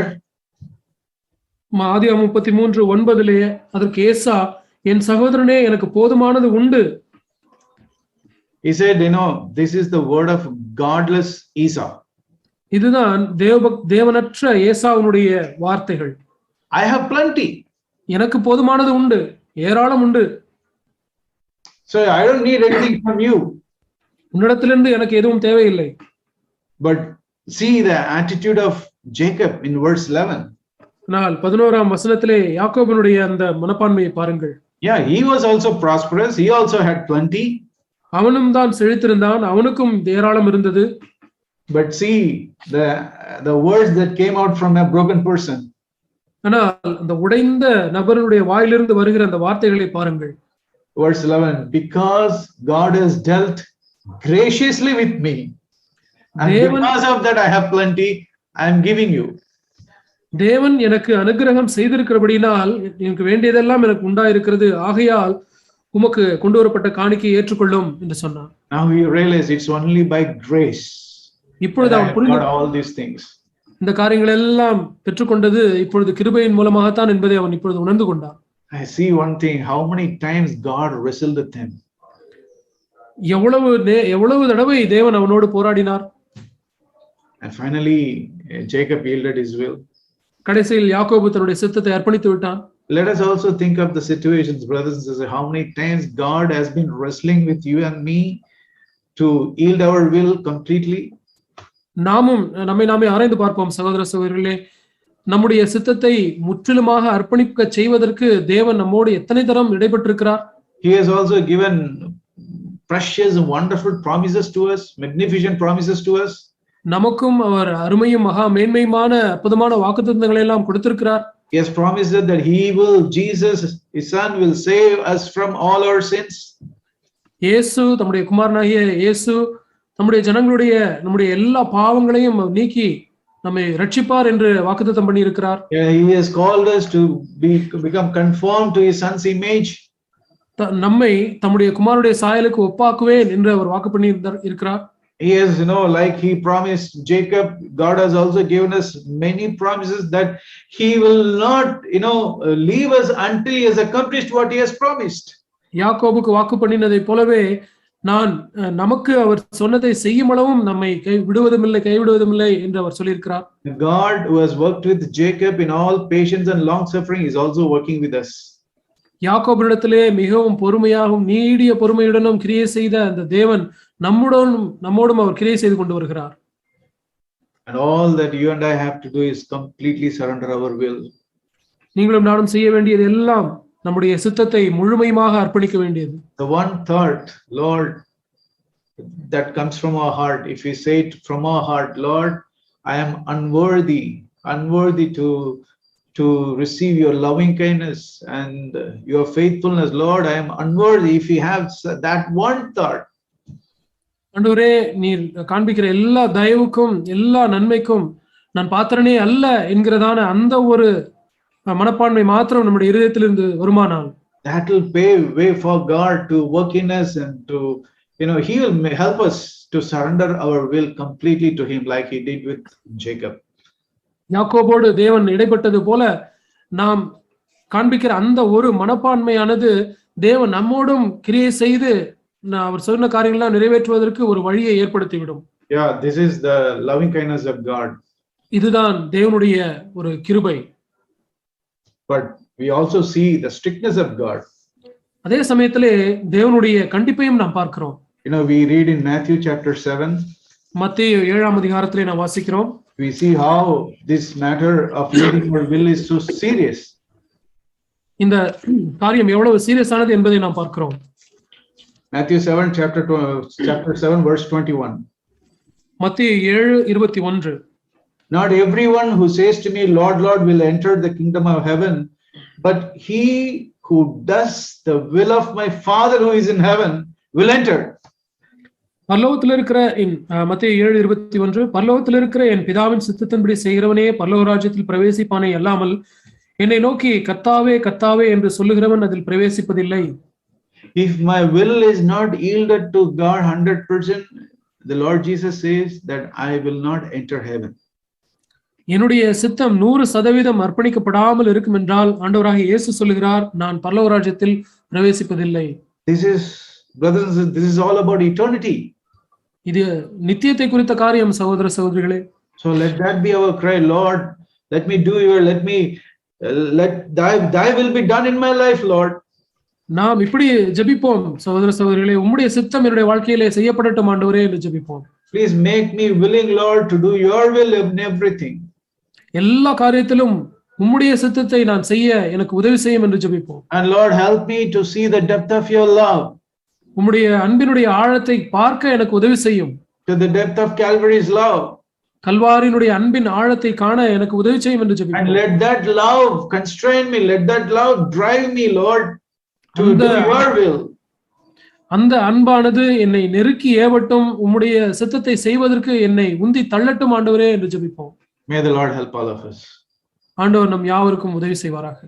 ஆதியாகமம் 33:9 அதற்கு ஏசா, என் சகோதரனே எனக்கு போதுமானது உண்டு. He said, this is the word of godless Esau. இதுதான் தேவனற்ற ஏசாவுடைய வார்த்தைகள். I have plenty. எனக்கு போதுமானது உண்டு, ஏராளம் உண்டு. So I don't need anything from you. உன்னிடத்திலிருந்து எனக்கு எதுவும் தேவையில்லை. But see the attitude of Jacob in verse 11. ஆனால் 11ஆம் வசனத்திலே யாக்கோபனுடைய அந்த மனப்பான்மையை பாருங்கள். Yeah, he was also prosperous. He also had plenty. அவனும் தான் செழித்திருந்தான், அவனுக்கும் ஏராளம் இருந்தது. But see the words that came out from a broken person. ஆனால் அந்த உடைந்த நபருடைய வாயிலிருந்து வருகிற அந்த வார்த்தைகளை பாருங்கள். Verse 11, because God has dealt graciously with me, and because of that I have plenty, I am giving you. தேவன் எனக்கு அனுகிரகம் செய்திருக்கிறபடினால் எனக்கு வேண்டியதெல்லாம் எனக்கு உண்டாயிருக்கிறது, ஆகையால் உமக்கு கொண்டு வரப்பட்ட காணிக்கையை ஏற்றுக்கொள்ளும் என்று சொன்னான். Now we realize it's only by grace. இப்பொழுது அவன் புரிந்து all these things. இந்த காரியங்கள் எல்லாம் பெற்றுக்கொண்டது இப்பொழுது கிருபையின் மூலமாகத்தான் என்பதை அவன் இப்பொழுது உணர்ந்து கொண்டான். I see one thing, how many times God wrestled with him. எவ்வளவு தடவை தேவன் அவனோடு போராடினார். And finally Jacob yielded his will. கடைசியில் யாக்கோபு தன்னுடைய சித்தத்தை அர்ப்பணித்து விட்டான். Let us also think of the situations, brothers and sisters, how many times God has been wrestling with you and me to yield our will completely. நாமும் நாமே ஆராய்ந்து பார்ப்போம் சகோதர சகோதரிகளே. நம்முடைய சித்தத்தை முற்றிலுமாக அர்ப்பணிக்க செய்வதற்கு தேவன் நம்மோடு எத்தனை தரம் இடைப்பட்டிருக்கிறார். He has also given precious and wonderful promises to us, magnificent promises to us. நமக்கும் அவர் அருமையும் மகா மேன்மையுமான அற்புதமான வாக்குத்தத்தங்களை எல்லாம் கொடுத்திருக்கிறார். He has promised that he will, Jesus, his son, will save us from all our sins. இயேசு தம்முடைய குமாரனாகிய இயேசு நம்முடைய ஜனங்களுடைய நம்முடைய எல்லா பாவங்களையும் நீக்கி நம்மை ரட்சிப்பார் என்று வாக்குத்தத்தம் பண்ணி இருக்கிறார். He has called us to become conformed to his son's image. நம்மை தம்முடைய குமாரனுடைய சாயலுக்கு ஒப்பாக்குவேன் என்று அவர் வாக்கு பண்ணி இருக்கிறார். He has, like he promised Jacob, God has also given us many promises that he will not, leave us until he has accomplished what he has promised. யாக்கோபுக்கு வாக்கு பண்ணினதை போலவே நமக்கு அவர் சொன்னதை செய்யும் அளவும் நம்மை கைவிடுவதுமில்லை என்று அவர் சொல்லியிருக்கிறார். God who has worked with Jacob in all patience and long suffering is also working with us. யாக்கோபிடத்திலே மிகவும் பொறுமையாகவும் நீடிய பொறுமையுடனும் கிரியை செய்த அந்த தேவன் நம்மோடும் அவர் கிரியை செய்து கொண்டு வருகிறார். And all that you and I have to do is completely surrender our will. நீங்களும் நானும் செய்ய வேண்டியது எல்லாம் நம்முடைய சித்தத்தை முழுமையாக அர்ப்பணிக்க வேண்டியது. The one thought, Lord, that comes from our heart, if we say it from our heart, Lord, I am unworthy to receive your loving kindness and your faithfulness, Lord, I am unworthy. If we have that one thought, ஆண்டவரே, நீர் காண்பிக்கிற எல்லா தயவுக்கும் எல்லா நன்மைக்கும் நான் பாத்திரனே அல்ல என்கிறதான அந்த ஒரு மனப்பான்மை மாத்திரம் நம்முடைய இதயத்திலிருந்து வருமானால், that will pave way for God to work in us and to, he will help us to surrender our will completely to him like he did with Jacob. யாக்கோபோடு தேவன் இடைப்பட்டது போல நாம் காண்பிக்கிற அந்த ஒரு மனப்பான்மையானது தேவன் நம்மோடும் கிரியை செய்து அவர் சொன்ன காரியங்கள்லாம் நிறைவேற்றுவதற்கு ஒரு வழியை ஏற்படுத்திவிடும். Yeah, this is the loving kindness of God. இதுதான் தேவனுடைய ஒரு கிருபை. But we also see the strictness of God. அதே சமயத்திலே தேவனுடைய கண்டிப்பையும் நாம் பார்க்கிறோம். We read in Matthew chapter 7. மத்தேயு 7ஆம் அதிகாரத்திலே நாம் வாசிக்கிறோம். We see how this matter of yielding our will is so serious. இந்த காரியம் எவ்வளவு சீரியஸானது என்பதை நாம் பார்க்கிறோம். Matthew 7 chapter 7 verse 21. மத்தேயு 7:21. Not everyone who says to me, Lord, Lord, will enter the kingdom of heaven, but he who does the will of my Father who is in heaven will enter. பரலோகத்தில் இருக்கிற மத்தேயு 7:21, பரலோகத்தில் இருக்கிற என் பிதாவின் சித்தத்தின்படி செய்கிறவனே பரலோக ராஜ்யத்தில் பிரவேசிப்பானே அல்லாமல் என்னை நோக்கி கர்த்தாவே கர்த்தாவே என்று சொல்லுகிறவன் அதில் பிரவேசிப்பதில்லை. If my will is not yielded to God 100%, the Lord Jesus says that I will not enter heaven. என்னுடைய சித்தம் 100% அர்ப்பணிக்கப்படாமல் இருக்கும் என்றால் ஆண்டவராகிய இயேசு சொல்லுகிறார், நான் பரலோக ராஜ்யத்தில் பிரவேசிப்பதில்லை. This is, brothers and sisters, this is all about eternity. இது நித்தியத்தை குறித்த காரியம் சகோதர சகோதரிகளே. So let that be our cry, Lord, let thy will be done in my life, Lord. நாம் இப்படி ஜெபிப்போம் சகோதர சகோதரிகளே, உம்முடைய சித்தம் என்னுடைய வாழ்க்கையிலே செய்யப்படட்டும் ஆண்டவரே என்று ஜெபிப்போம். Please make me willing, Lord, to do your will in everything. எல்லா காரியத்திலும் உம்முடைய சித்தத்தை நான் செய்ய எனக்கு உதவி செய்யும் என்று ஜெபிப்போம். And Lord, help me to see the depth of your love. உம்முடைய அன்பினுடைய ஆழத்தை பார்க்க எனக்கு உதவி செய்யும். To the depth of Calvary's love. கல்வாரியினுடைய அன்பின் ஆழத்தை காண எனக்கு உதவி செய்யும் என்று ஜெபிப்போம். And let that love constrain me, let that love drive me, Lord, to do your will. அந்த அன்பானது என்னை நெருக்கி ஏவட்டும், உம்முடைய சித்தத்தை செய்வதற்கு என்னை உந்தி தள்ளட்டும் ஆண்டவரே என்று ஜெபிப்போம். May the Lord help all of us. ஆண்டவர் நம் யாவருக்கும் உதவி செய்வாராக.